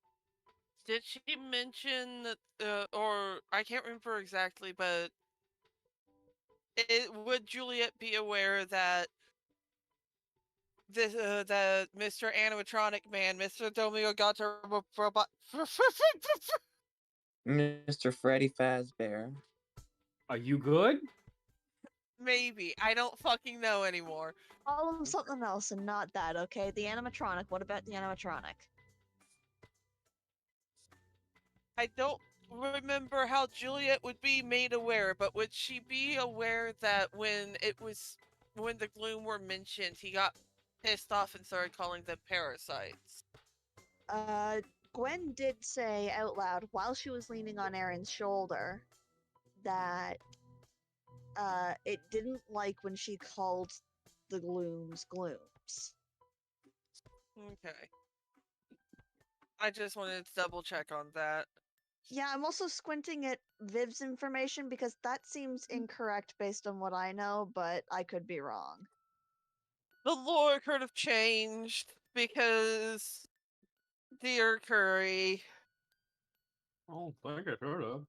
Did she mention that, or I can't remember exactly, but would Juliet be aware that this, that Mr. Animatronic Man, Mr. Domio Gato Robot, Mr. Freddy Fazbear. Are you good? maybe, I don't fucking know anymore. Call him something else and not that, okay? The animatronic. What about the animatronic? I don't remember how Juliet would be made aware, but would she be aware that when the Gloom were mentioned, he got pissed off and started calling them parasites? Gwen did say out loud while she was leaning on Aaron's shoulder that it didn't like when she called the glooms glooms. Okay. I just wanted to double check on that. Yeah, I'm also squinting at Viv's information because that seems incorrect based on what I know, but I could be wrong. The lore could have changed because, dear Kuri, Oh, I think I heard of.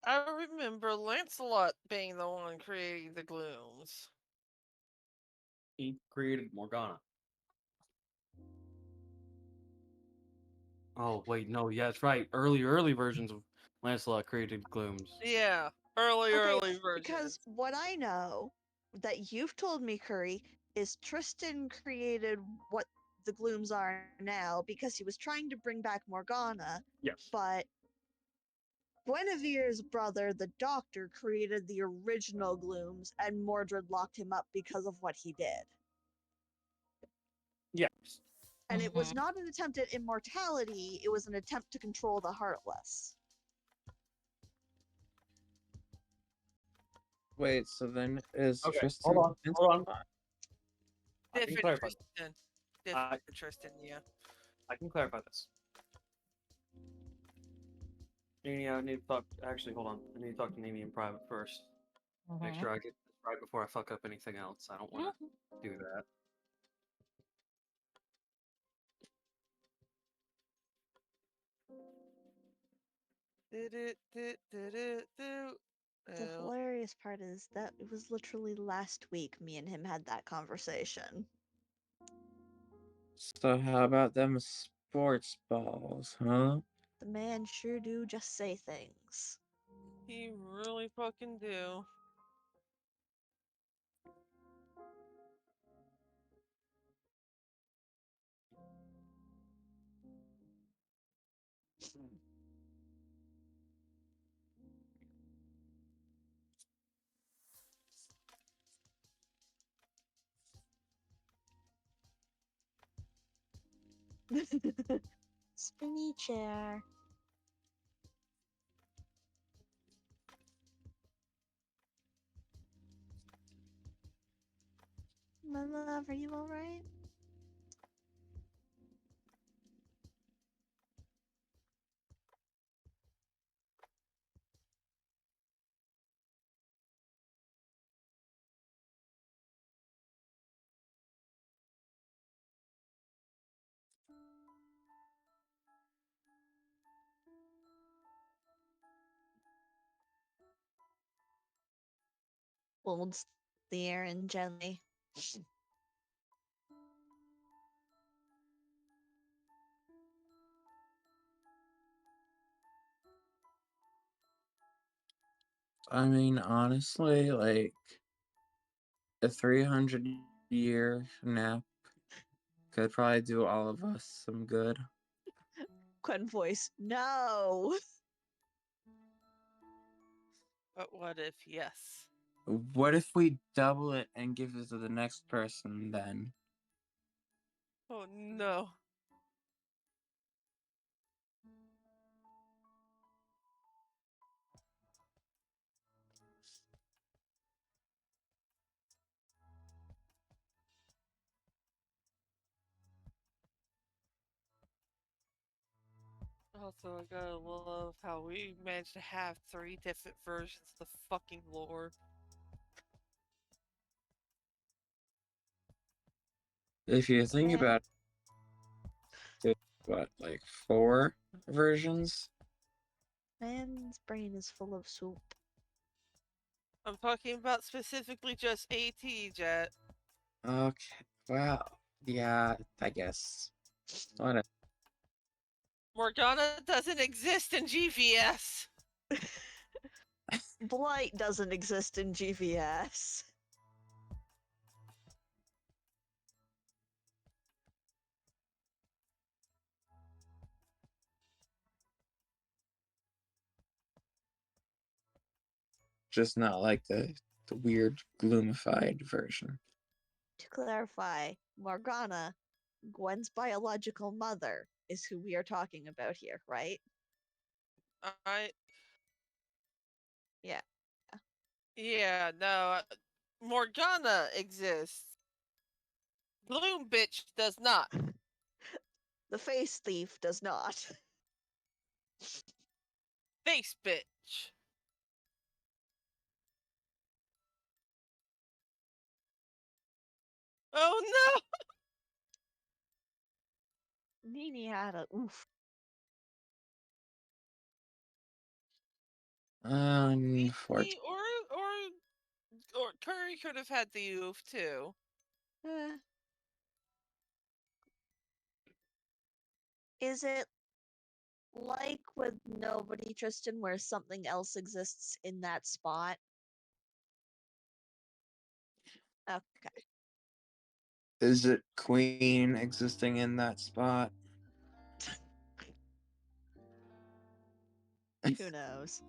I remember Lancelot being the one creating the glooms. He created Morgana. Oh wait, no, yeah, that's right. Early versions of Lancelot created glooms. Yeah, early Okay, versions. because what I know that you've told me, Curry, is Tristan created what the glooms are now because he was trying to bring back Morgana, Yes. but Guinevere's brother, the Doctor, created the original glooms, and Mordred locked him up because of what he did. Yes. And it was not an attempt at immortality, it was an attempt to control the Heartless. Wait, so then is Okay, Tristan? hold on. I can Different clarify. Tristan. Different Tristan, yeah. I can clarify this. Nini, I need to talk. Actually, hold on. I need to talk to Nini in private first. Make sure I get this right before I fuck up anything else. I don't want to do that. The hilarious part is that it was literally last week me and him had that conversation. So how about them sports balls, huh? The man sure do just say things. He really fucking do. Spinny chair. My love, are you alright? Folds the air in gently. I mean, honestly, like a 300-year nap could probably do all of us some good. Quen voice. No. But what if yes? What if we double it and give it to the next person then? Oh no. Also, I gotta love how we managed to have 3 different versions of the fucking lore. If you think Yeah. about it, what, like 4 versions? Man's brain is full of soup. I'm talking about specifically just AT, Jet. Okay, well, yeah, I guess. What? Morgana doesn't exist in GVS. Blight doesn't exist in GVS. Just not like the weird gloomified version. To clarify, Morgana, Gwen's biological mother, is who we are talking about here, right? I Yeah. Yeah, no. Morgana exists. Bloom bitch does not. The face thief does not. Face bitch. Oh no! Nini had a oof. Unfortunately. Or Kuri could have had the oof too. Eh. Is it like with nobody, Tristan, where something else exists in that spot? Okay. Is it Queen existing in that spot? Who knows?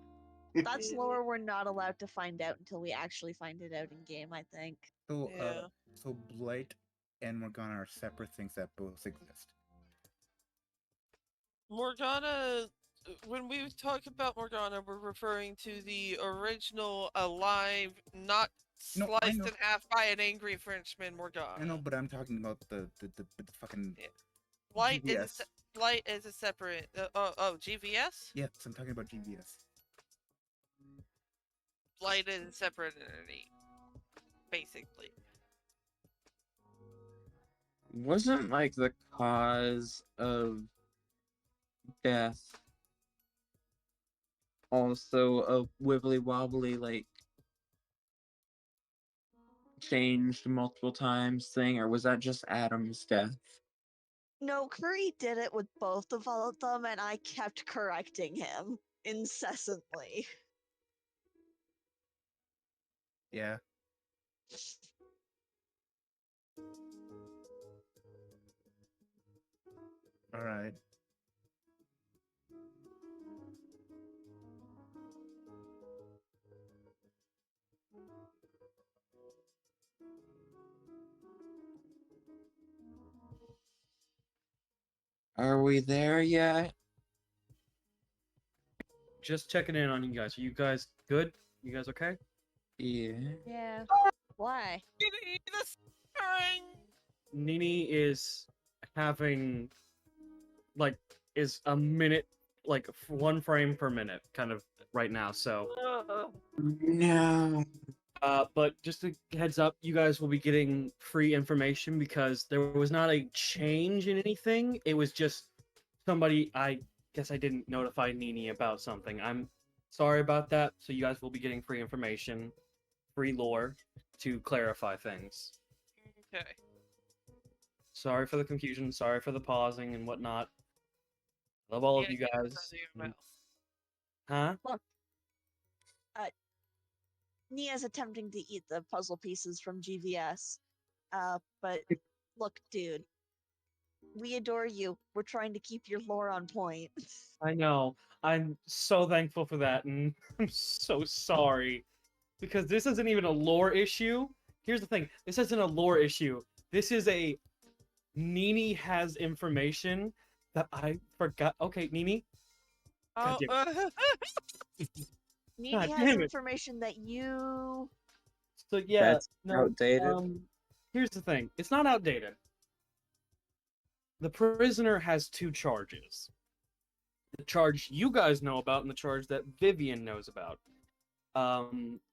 That's lore we're not allowed to find out until we actually find it out in game, I think. So, Yeah. so Blight and Morgana are separate things that both exist. Morgana, when we talk about Morgana, we're referring to the original alive, not No, I sliced know. in half by an angry Frenchman Morgana. I know, but I'm talking about the fucking Yeah. Blight GVS. is a separate. GVS? Yes, I'm talking about GVS. Blight is a separate entity, basically. Wasn't like the cause of death also a wibbly wobbly, like changed multiple times thing, or was that just Adam's death? No, Curry did it with both of all of them, and I kept correcting him incessantly. Yeah. All right. Are we there yet? Just checking in on you guys. Are you guys good? You guys okay? Yeah. Yeah. Why? Nini is having like is a minute, like 1 frame per minute, kind of right now. So, No. but just a heads up, you guys will be getting free information because there was not a change in anything. It was just somebody. I guess I didn't notify Nini about something. I'm sorry about that. So you guys will be getting free information. free lore to clarify things. Okay. Sorry for the confusion. Sorry for the pausing and whatnot. Love all of you guys. Huh? Look, Nia's attempting to eat the puzzle pieces from GVS. But look, dude, we adore you. We're trying to keep your lore on point. I know. I'm so thankful for that, and I'm so sorry. Because this isn't even a lore issue. Here's the thing. This isn't a lore issue. This is a Nini has information that I forgot. Okay, Nini. God Oh, damn it. Nini God has damn it. information that you. So yeah, That's no. outdated. Here's the thing. It's not outdated. The prisoner has two charges. The charge you guys know about and the charge that Vivian knows about.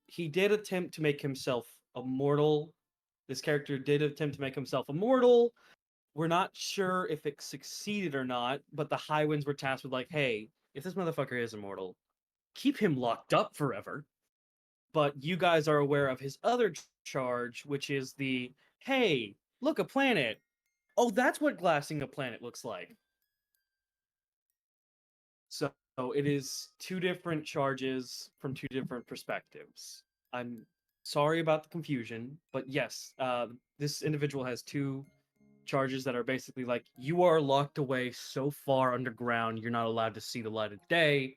He did attempt to make himself immortal. This character did attempt to make himself immortal. We're not sure if it succeeded or not, but the High Winds were tasked with like, hey, if this motherfucker is immortal, keep him locked up forever. But you guys are aware of his other charge, which is the, hey, look, a planet. Oh, that's what glassing a planet looks like. So it is two different charges from two different perspectives. I'm sorry about the confusion, but yes, this individual has two charges that are basically like you are locked away so far underground you're not allowed to see the light of day.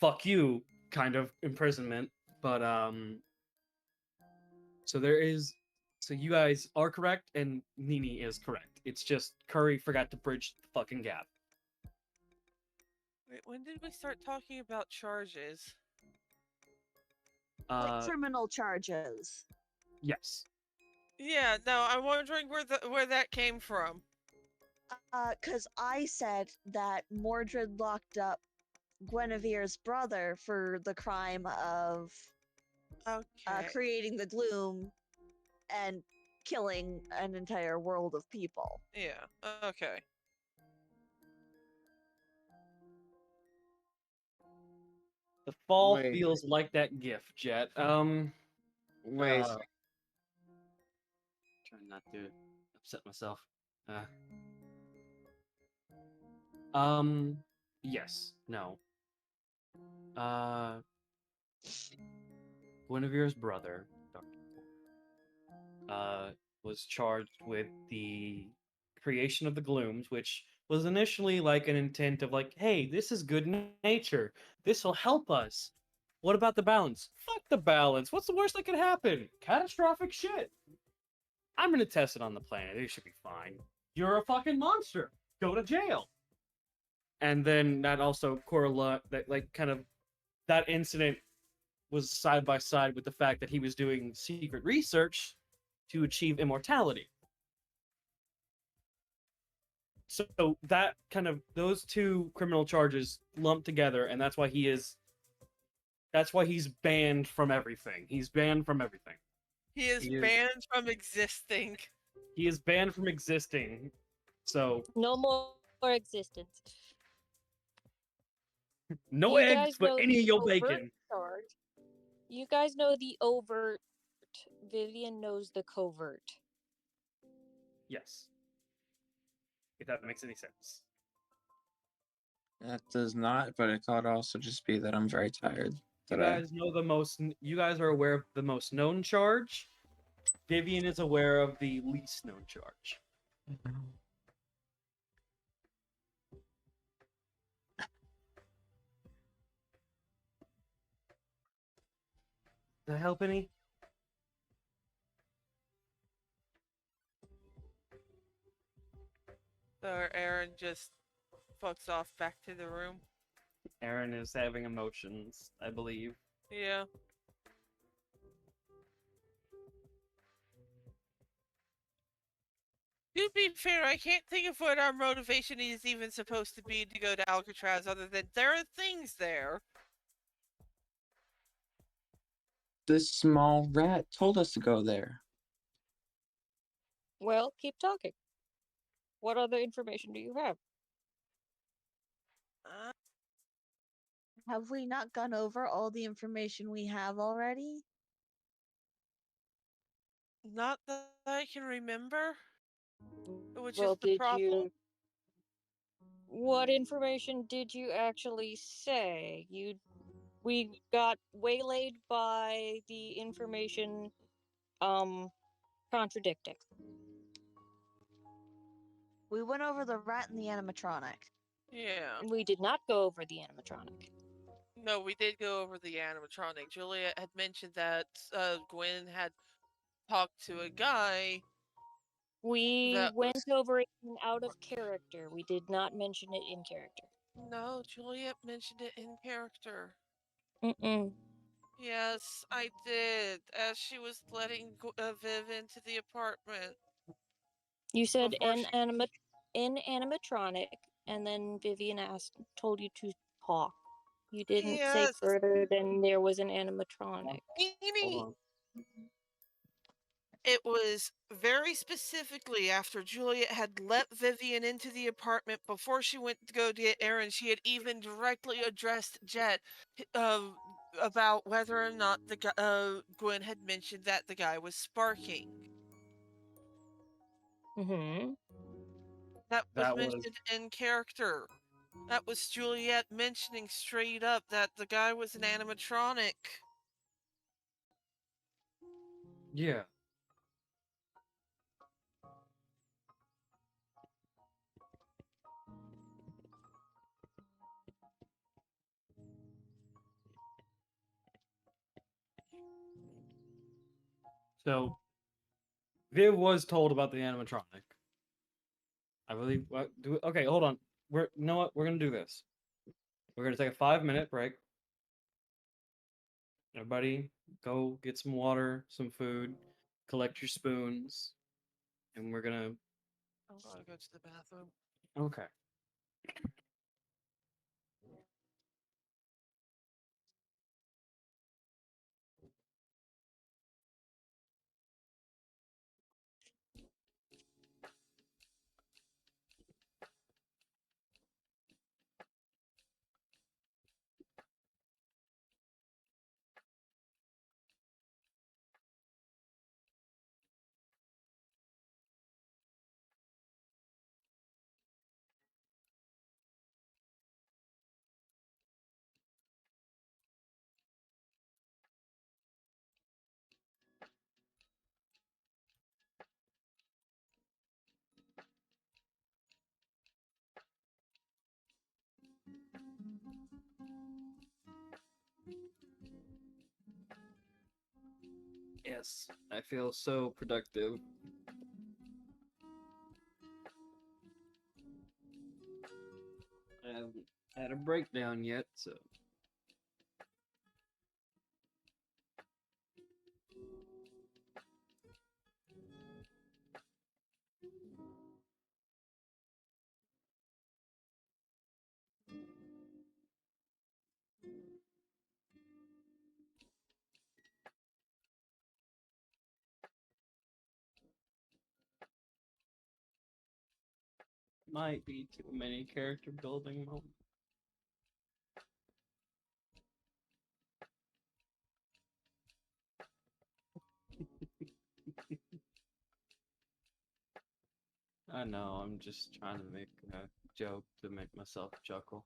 Fuck you, kind of imprisonment. But so there is. So you guys are correct, and Nini is correct. It's just Curry forgot to bridge the fucking gap. wait, when did we start talking about charges? Like criminal charges. Yes. Yeah, no, I'm wondering where that came from. Because I said that Mordred locked up Guinevere's brother for the crime of Okay. creating the gloom and killing an entire world of people. Yeah. Okay. The fall Wait. feels like that gift, Jet. Wait. Trying not to upset myself. Yes. No. Uh, Guinevere's brother, Dr. Was charged with the creation of the glooms, which was initially like an intent of like, hey, this is good nature. This will help us. What about the balance? Fuck the balance. What's the worst that could happen? Catastrophic shit. I'm gonna test it on the planet. It should be fine. You're a fucking monster. Go to jail. And then that also correlate that like kind of that incident was side by side with the fact that he was doing secret research to achieve immortality. So that kind of those two criminal charges lumped together, and that's why he's banned from everything. He's banned from everything. He is banned from existing. He is banned from existing. So No more existence. no You eggs guys for know any of the your overt bacon. charge. You guys know the overt. Vivian knows the covert. Yes. If that makes any sense. That does not, but it could also just be that I'm very tired You today. guys know the most. You guys are aware of the most known charge. Vivian is aware of the least known charge. Does that help any? So Aaron just fucks off back to the room. Aaron is having emotions, I believe. Yeah. To be fair, I can't think of what our motivation is even supposed to be to go to Alcatraz other than there are things there. This small rat told us to go there. Well, keep talking. What other information do you have? Have we not gone over all the information we have already? Not that I can remember. Which Well, is the did problem. you? What information did you actually say? We got waylaid by the information contradicting. We went over the rat and the animatronic. Yeah. We did not go over the animatronic. No, we did go over the animatronic. Juliet had mentioned that Gwen had talked to a guy We that went was. over it in out of character. We did not mention it in character. No, Juliet mentioned it in character. Mm-mm. Yes, I did. As she was letting Viv into the apartment. You said Before she. in animatronic, and then Vivian told you to talk. You didn't say Yes. further than there was an animatronic. Nini! It was very specifically after Juliet had let Vivian into the apartment before she went to go get Aaron. She had even directly addressed Jet about whether or not Gwen had mentioned that the guy was sparking. Mm-hmm. That was That was mentioned in character. That was Juliet mentioning straight up that the guy was an animatronic. yeah. So Viv was told about the animatronic. I believe. What, okay, hold on. You know what? We're gonna do this. We're gonna take a 5-minute break. Everybody, go get some water, some food, collect your spoons, and we're gonna. I'm gonna go to the bathroom. Okay. Yes, I feel so productive. I haven't had a breakdown yet, so. Might be too many character building moments. I know, I'm just trying to make a joke to make myself chuckle.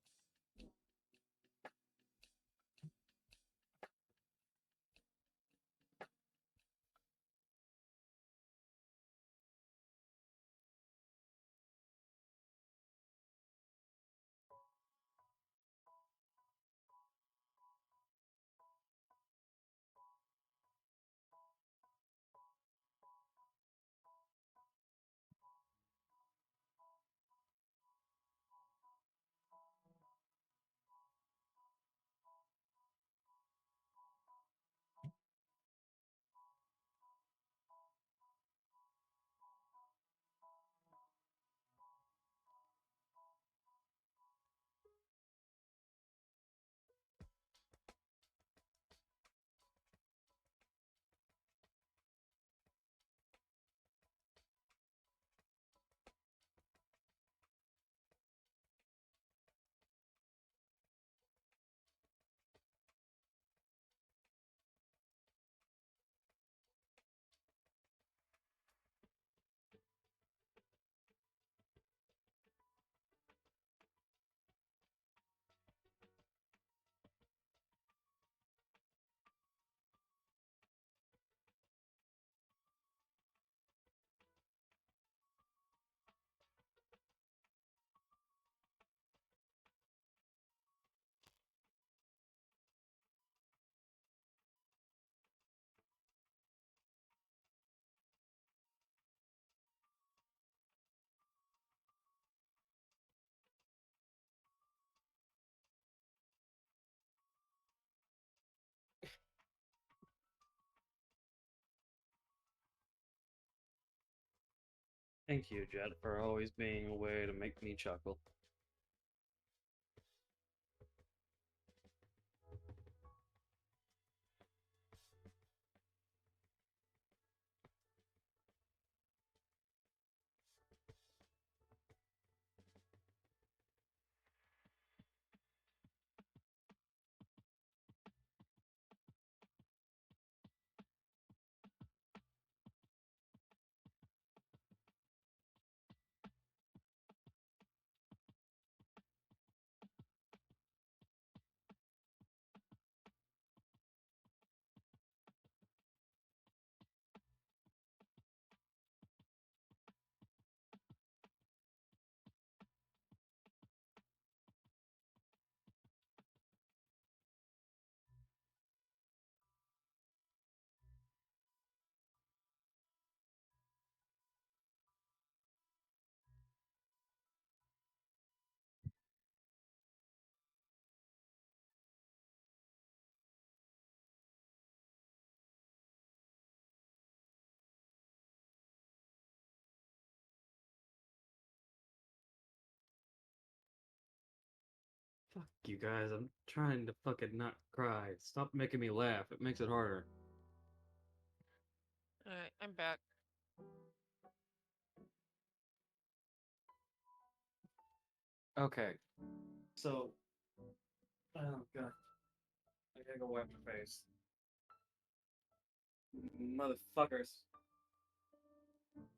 Thank you, Jet, for always being a way to make me chuckle. Fuck you guys, I'm trying to fucking not cry. Stop making me laugh, it makes it harder. Alright, I'm back. Okay. So. Oh god. I gotta go wipe my face. Motherfuckers.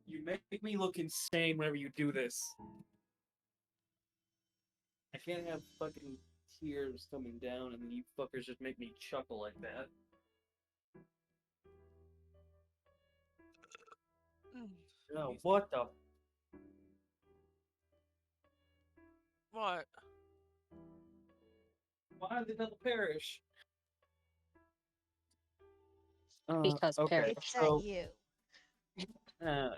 You make me look insane whenever you do this. I can't have fucking tears coming down and then you fuckers just make me chuckle like that. No, what the? What? Why the double perish? Because okay, perish. It's so at you. uh,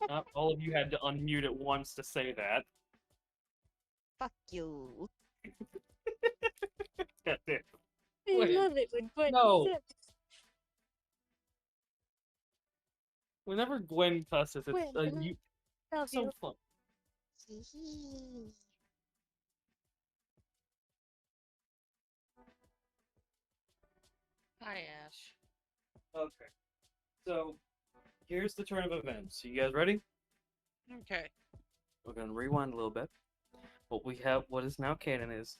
not all of you had to unmute at once to say that. Fuck you. That's it. I Wait, love it when Gwen no. accepts. Whenever Gwen cusses, it's Gwen, you. love So you. fun. Hee hee. Hi, Ash. Okay, so here's the turn of events. You guys ready? Okay. We're gonna rewind a little bit. What we have, what is now canon, is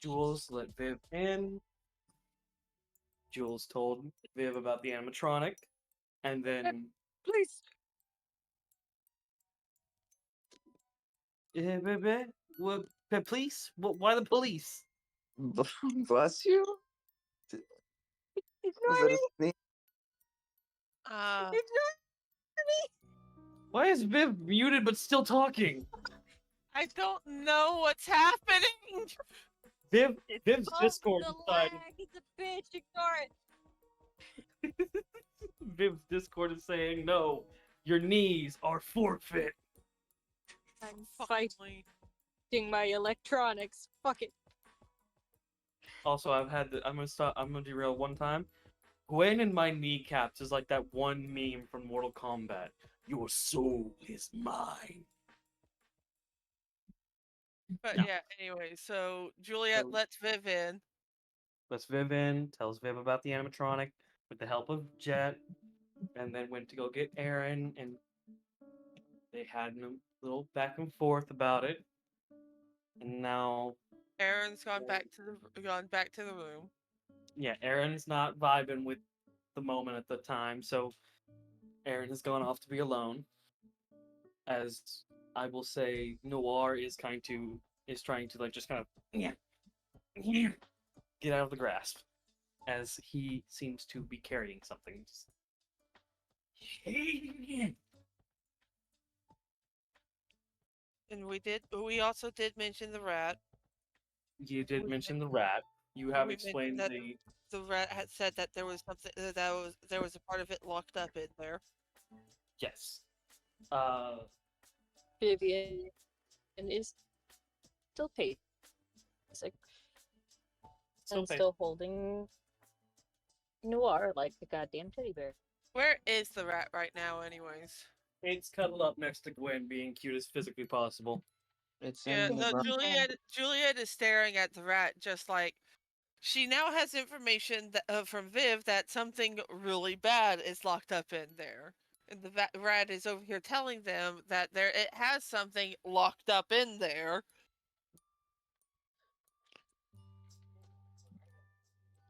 Jules let Viv in. Jules told Viv about the animatronic, and then Please. what? The police? Why the police? Bless you. Was Ignore it a me. sneak? Uh, Ignore me. Why is Viv muted but still talking? I don't know what's happening! Viv's Discord the decided. lag. It's a bitch. Ignore it. Viv's Discord is saying no. Your knees are forfeit. I'm Finally. fighting my electronics. Fuck it. Also, I'm gonna stop. I'm gonna derail one time. Gwen in my kneecaps is like that one meme from Mortal Kombat. Your soul is mine. But Yeah. yeah, anyway, so Juliet So- lets Viv in. Lets Viv in, tells Viv about the animatronic with the help of Jet, and then went to go get Aaron, and they had a little back and forth about it. And now, Aaron's gone back to the room. yeah, Aaron's not vibing with the moment at the time, so Aaron has gone off to be alone. As I will say, Noir is trying to like just kind of get out of the grasp, as he seems to be carrying something. And we also did mention the rat. You did We mention the rat. You have we mentioned explained that the the rat had said that there was something there was a part of it locked up in there. yes. Vivian is still pacing and still holding Noir like the goddamn teddy bear. Where is the rat right now, anyways? It's cuddled up next to Gwen, being cute as physically possible. It's Yeah, in the no, room. Juliet is staring at the rat just like she now has information from Viv that something really bad is locked up in there. And the rat is over here telling them that it has something locked up in there.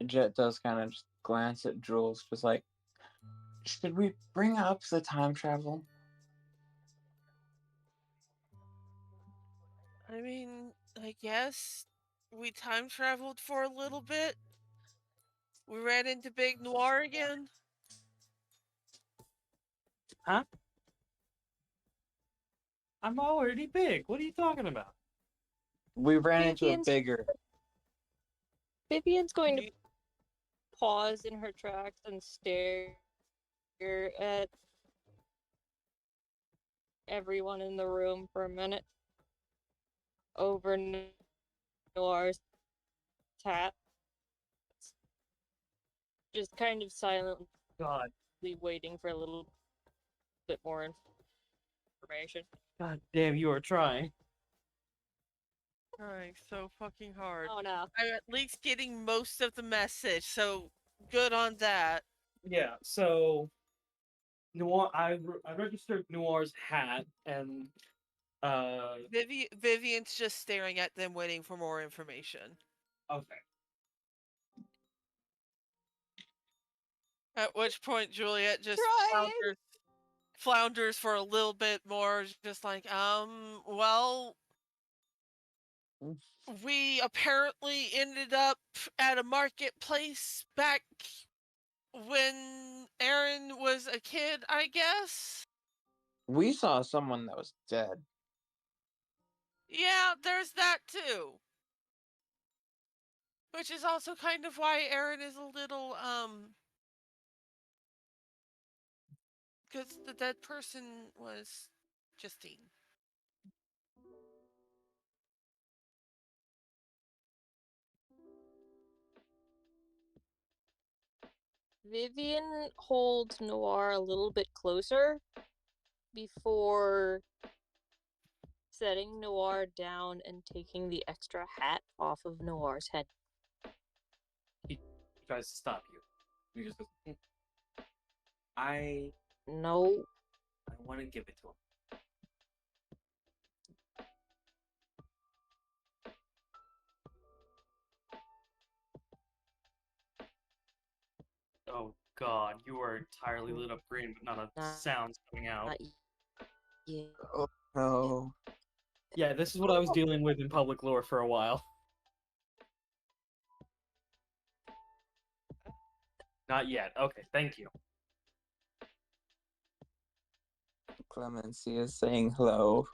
Jet does kind of just glance at Jules, just like, should we bring up the time travel? I mean, I guess we time traveled for a little bit. We ran into Big Noir again. Huh? I'm already big. What are you talking about? We ran into a Vivian's- bigger. Vivian's going to You- pause in her tracks and stare at everyone in the room for a minute over Noir's hat. Just kind of silently God. waiting for a little bit more information. God damn, you are trying. Trying so fucking hard. Oh no. I'm at least getting most of the message, so good on that. Yeah, so Noir, I registered Noir's hat, and Vivian's just staring at them, waiting for more information. okay. At which point, Juliet just Trying. flounders for a little bit more, just like, well, we apparently ended up at a marketplace back when Aaron was a kid, I guess. We saw someone that was dead. Yeah, there's that too. Which is also kind of why Aaron is a little, because the dead person was Justine. Vivian holds Noir a little bit closer before setting Noir down and taking the extra hat off of Noir's head. He tries to stop you. He just goes, I No. want to give it to him. Oh God, you are entirely lit up green, but not a sound's coming out. Yeah. Oh no. Yeah, this is what I was dealing with in public lore for a while. Not yet. Okay, thank you. Clemency is saying hello.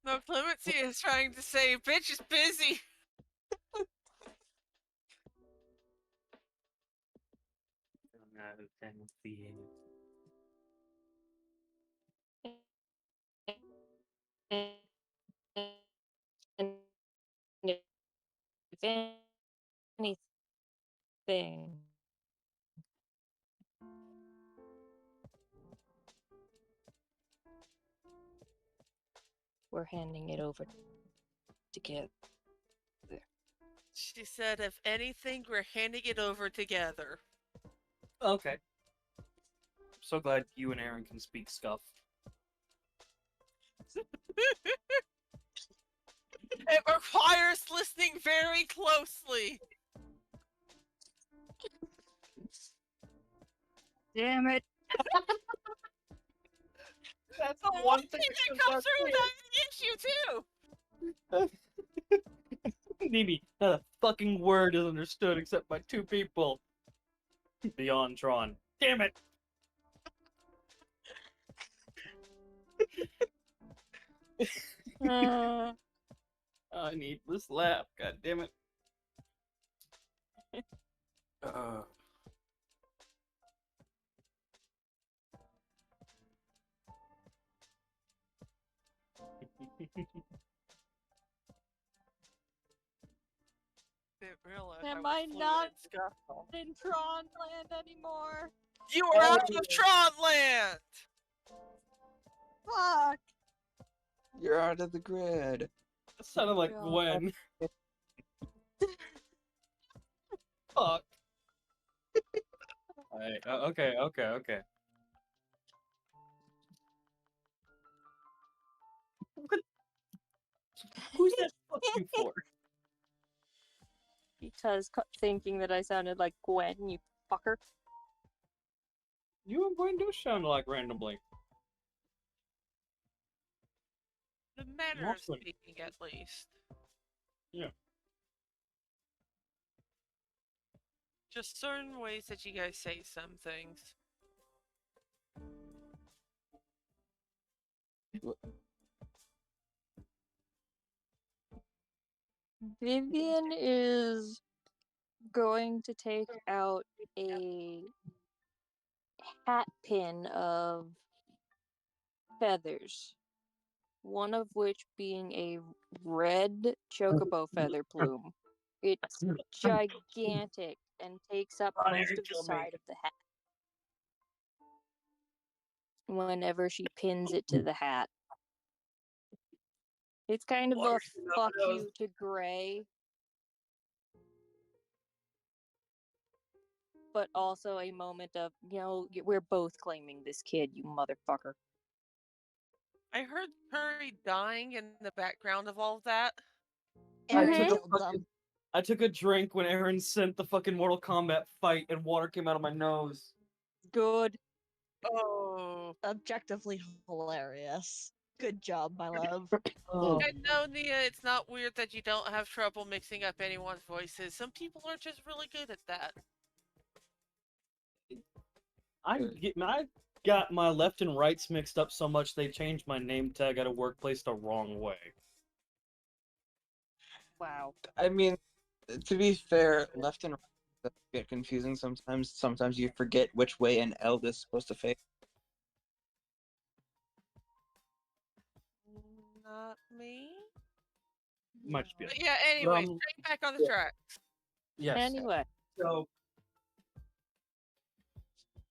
No, Clemency is trying to say, bitch is busy. And if anything, we're handing it over together. She said, if anything, we're handing it over together. Okay. So glad you and Aaron can speak scuff. It requires listening very closely. Damn it. That's The one thing that comes through that issue too. Nini, not a fucking word is understood except by two people. Beyond Tron. Damn it! I need this laugh. God damn it. Didn't realize. Am was I fluent not in Scuffle. in Tron land anymore? You are out of Tron Land! Fuck! You're out of the grid. That sounded like God. Gwen. Fuck. Alright, okay. What? Who's that fuck you for? Because thinking that I sounded like Gwen, you fucker. You and Gwen do sound like randomly. The manner of Mostly. speaking, at least. Yeah. Just certain ways that you guys say some things. Vivian is going to take out a hat pin of feathers, one of which being a red chocobo feather plume. It's gigantic and takes up Ronnie, most you of the killed me. side of the hat. Whenever she pins it to the hat. It's kind of a Water came out fuck my you nose. to Gray, but also a moment of, we're both claiming this kid, you motherfucker. I heard Curry dying in the background of all of that. I Aaron took a killed them. I took a drink when Aaron sent the fucking Mortal Kombat fight and water came out of my nose. Good. Oh. Objectively hilarious. Good job, my love. Oh. And no, Nia, it's not weird that you don't have trouble mixing up anyone's voices. Some people are just really good at that. I got my left and rights mixed up so much they changed my name tag at a workplace the wrong way. Wow. I mean, to be fair, left and right get confusing sometimes. Sometimes you forget which way an L is supposed to face. Not me. Might just be But yeah, anyway, Um, straight back on the yeah. track. Yes. Anyway. So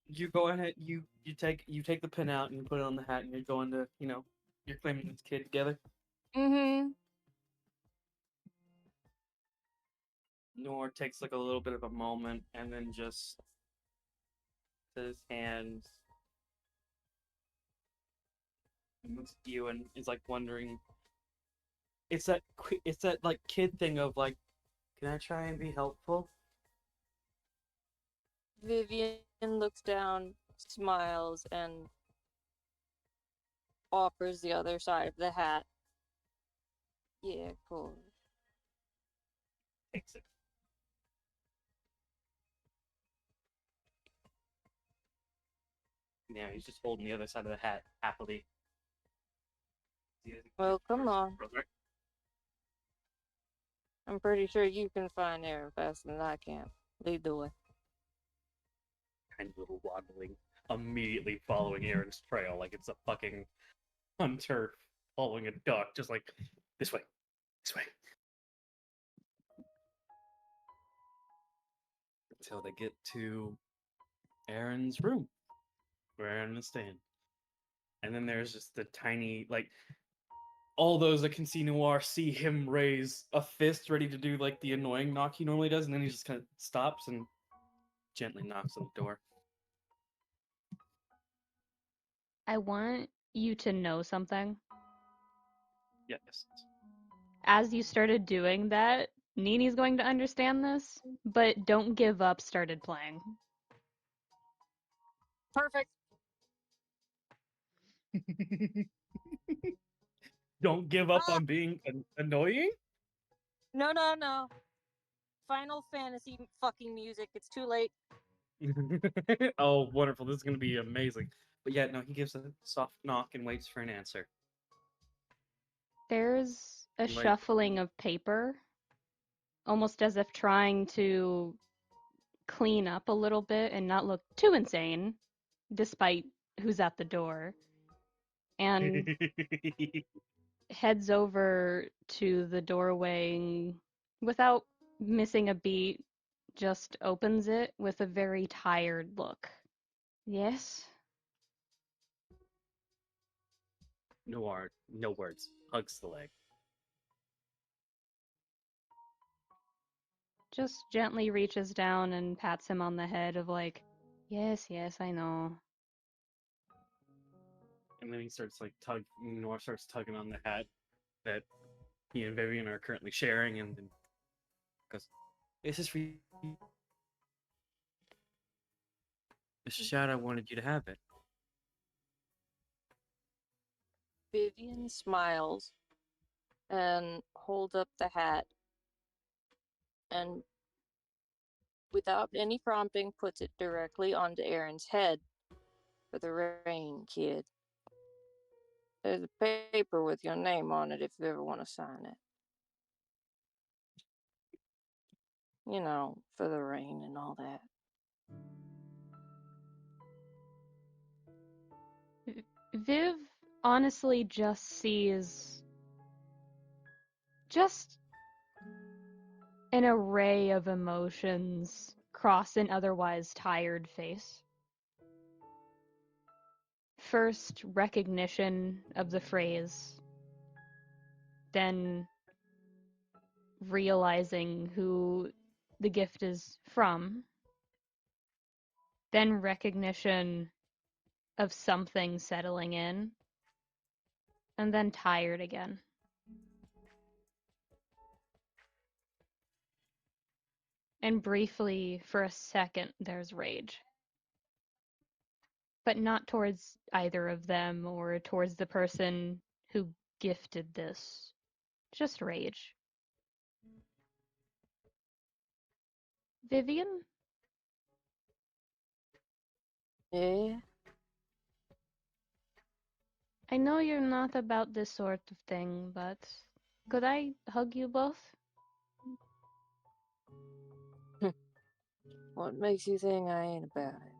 you go ahead, you take the pin out and you put it on the hat and you're going to, you're claiming this kid together. Mm-hmm. Nor takes like a little bit of a moment and then just his hands and looks at you and is like wondering. It's that like kid thing of like, can I try and be helpful? Vivian looks down, smiles, and offers the other side of the hat. Yeah, cool. Takes it. Yeah, he's just holding the other side of the hat happily. Well, come on. I'm pretty sure you can find Aaron faster than I can. Lead the way. Kind of little waddling, immediately following Aaron's trail like it's a fucking hunter following a duck, just like this way. Until they get to Aaron's room, where Aaron is staying. And then there's just the tiny, like, all those that can see Noir see him raise a fist ready to do, like, the annoying knock he normally does, and then he just kind of stops and gently knocks on the door. I want you to know something. Yes. As you started doing that, Nini's going to understand this, but Don't Give Up started playing. Perfect. Don't give up on being annoying? No. Final Fantasy fucking music. It's too late. Oh, wonderful. This is going to be amazing. But yeah, no, he gives a soft knock and waits for an answer. There's a Like- shuffling of paper, almost as if trying to clean up a little bit and not look too insane, despite who's at the door. And heads over to the doorway without missing a beat, just opens it with a very tired look. Yes? Noir, no words, hugs the leg. Just gently reaches down and pats him on the head of like, yes, yes, I know. And then he starts like Noir starts tugging on the hat that he and Vivian are currently sharing, and then goes, "This is for you. Mr. Shout, I wanted you to have it." Vivian smiles and holds up the hat and, without any prompting, puts it directly onto Aaron's head. For the rain, kid. There's a paper with your name on it if you ever want to sign it. You know, for the rain and all that. Viv honestly just sees just an array of emotions cross an otherwise tired face. First, recognition of the phrase, then realizing who the gift is from, then recognition of something settling in, and then tired again. And briefly, for a second, there's rage. But not towards either of them or towards the person who gifted this. Just rage. Vivian? Yeah? I know you're not about this sort of thing, but could I hug you both? What makes you think I ain't about it?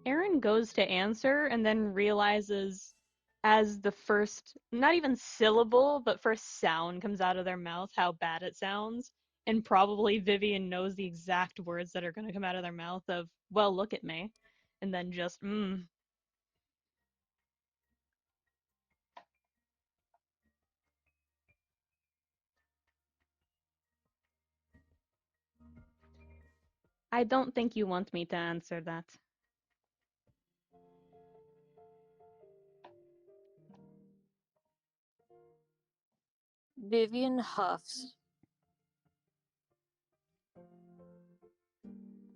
Aaron goes to answer and then realizes as the first, not even syllable, but first sound comes out of their mouth, how bad it sounds. And probably Vivian knows the exact words that are going to come out of their mouth of, well, look at me. And then just, I don't think you want me to answer that. Vivian huffs,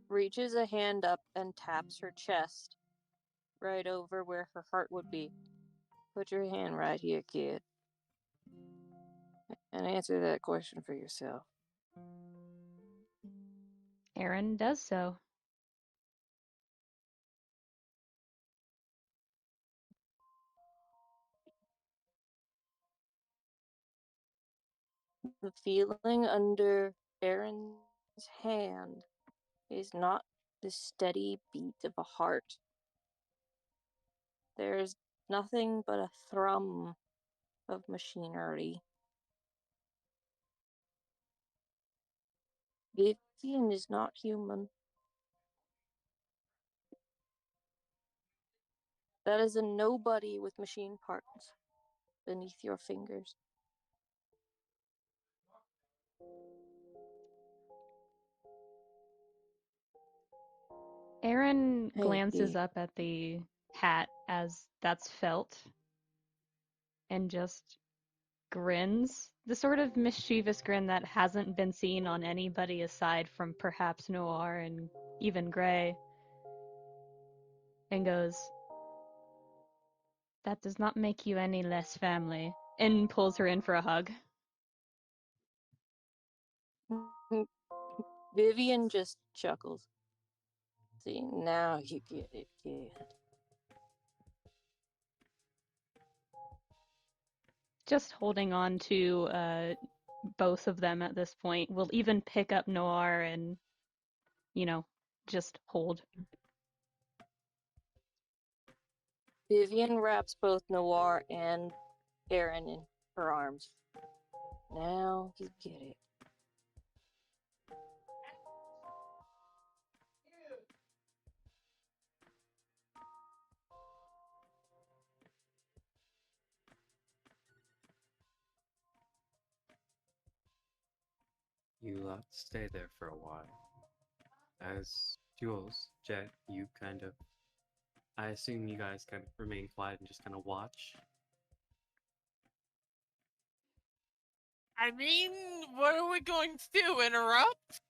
reaches a hand up and taps her chest, right over where her heart would be. Put your hand right here, kid, and answer that question for yourself. Aaron does so. The feeling under Aaron's hand is not the steady beat of a heart. There's nothing but a thrum of machinery. Vivian is not human. That is a nobody with machine parts beneath your fingers. Aaron Hey, glances kid. up at the hat as that's felt and just grins. The sort of mischievous grin that hasn't been seen on anybody aside from perhaps Noir and even Gray. And goes, that does not make you any less family. And pulls her in for a hug. Vivian just chuckles. See, now you get it, kid. Just holding on to both of them at this point. We'll even pick up Noir and, just hold. Vivian wraps both Noir and Aaron in her arms. Now you get it. you stay there for a while. As Jules, Jet, you kind of. I assume you guys kind of remain quiet and just kind of watch. I mean, what are we going to do? Interrupt?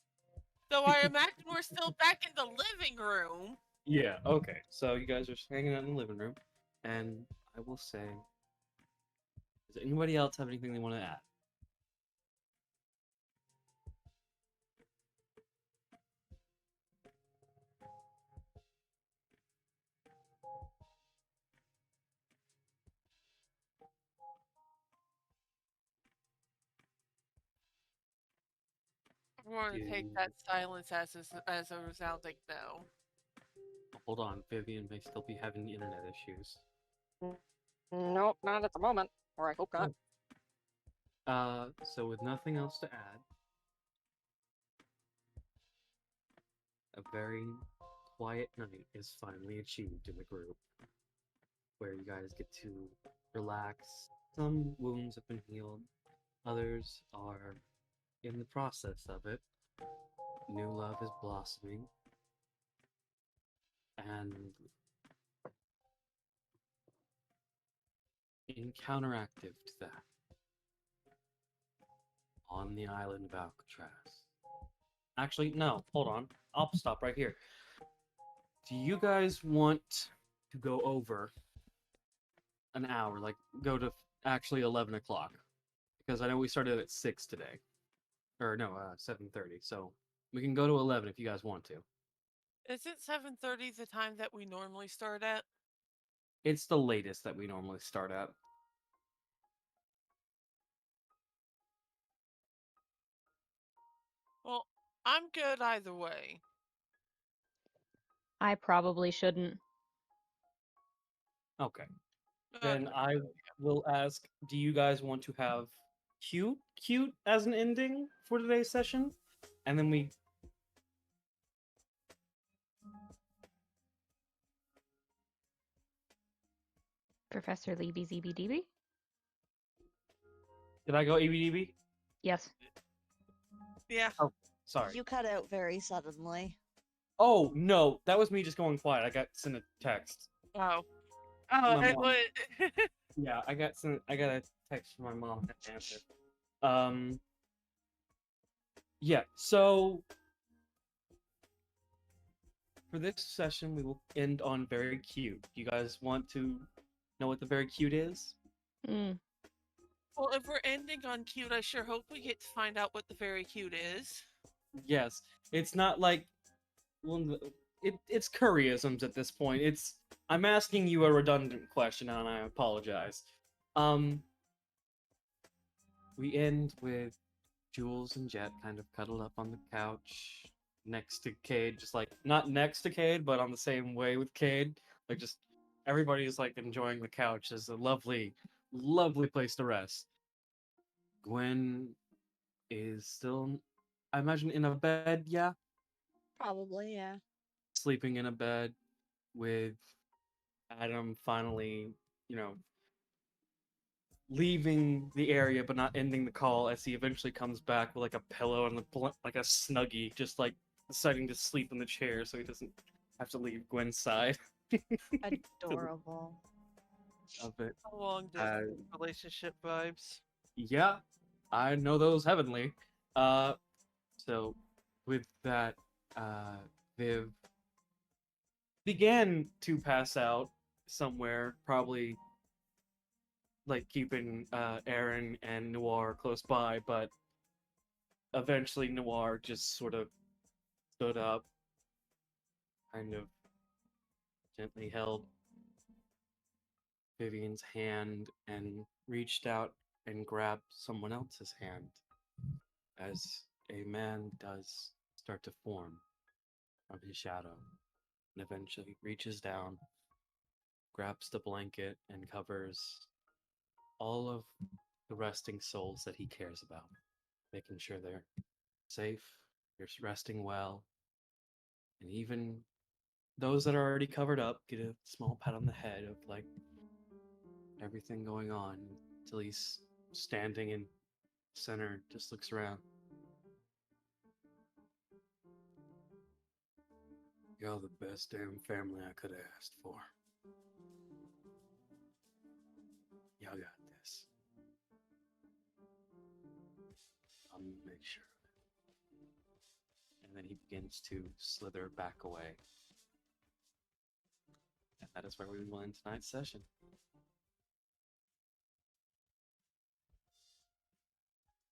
So I imagine we're still back in the living room. Yeah, okay. So you guys are just hanging out in the living room, and I will say, does anybody else have anything they want to add? I'm going to take that silence as a resounding no. Hold on, Vivian may still be having internet issues. Nope, not at the moment. Or I hope not. So with nothing else to add, a very quiet night is finally achieved in the group, where you guys get to relax. Some wounds have been healed, others are in the process of it. New love is blossoming, and in counteractive to that, on the island of Alcatraz. Actually, no, hold on. I'll stop right here. Do you guys want to go over an hour, like go to actually 11 o'clock? Because I know we started at 6 today. Or no, 7:30. So we can go to 11 if you guys want to. Isn't 7:30 the time that we normally start at? It's the latest that we normally start at. Well, I'm good either way. I probably shouldn't. Okay. Then Okay. I will ask, do you guys want to have cute as an ending for today's session? And then we Professor Levy ZBDB? did I go EBDB? Yes. Yeah. Oh, sorry. You cut out very suddenly. Oh no, that was me just going quiet. I got sent a text. Oh. My Oh, it mom. would. Yeah, I got a text from my mom to answer. Yeah, so for this session we will end on very cute. You guys want to know what the very cute is? Mm. Well, if we're ending on cute, I sure hope we get to find out what the very cute is. Yes. It's not like it's Curryisms at this point. I'm asking you a redundant question and I apologize. We end with Jules and Jet kind of cuddled up on the couch next to Cade, just like not next to Cade, but on the same way with Cade. Like just everybody's like enjoying the couch as a lovely, lovely place to rest. Gwen is still, I imagine, in a bed, yeah? Probably, yeah. Sleeping in a bed with Adam finally, you know, leaving the area but not ending the call as he eventually comes back with like a pillow and like a snuggie, just like deciding to sleep in the chair so he doesn't have to leave Gwen's side. Adorable. Of it. Long distance relationship vibes. Yeah, I know those heavenly. So with that, Viv began to pass out somewhere, probably like keeping Aaron and Noir close by, but eventually Noir just sort of stood up, kind of gently held Vivian's hand and reached out and grabbed someone else's hand as a man does start to form from his shadow and eventually reaches down, grabs the blanket, and covers all of the resting souls that he cares about, making sure they're safe, they're resting well, and even those that are already covered up get a small pat on the head of like everything going on until he's standing in center, just looks around. Y'all the best damn family I could have asked for. Y'all got this. I'll make sure of it. And then he begins to slither back away. And that is where we will end tonight's session.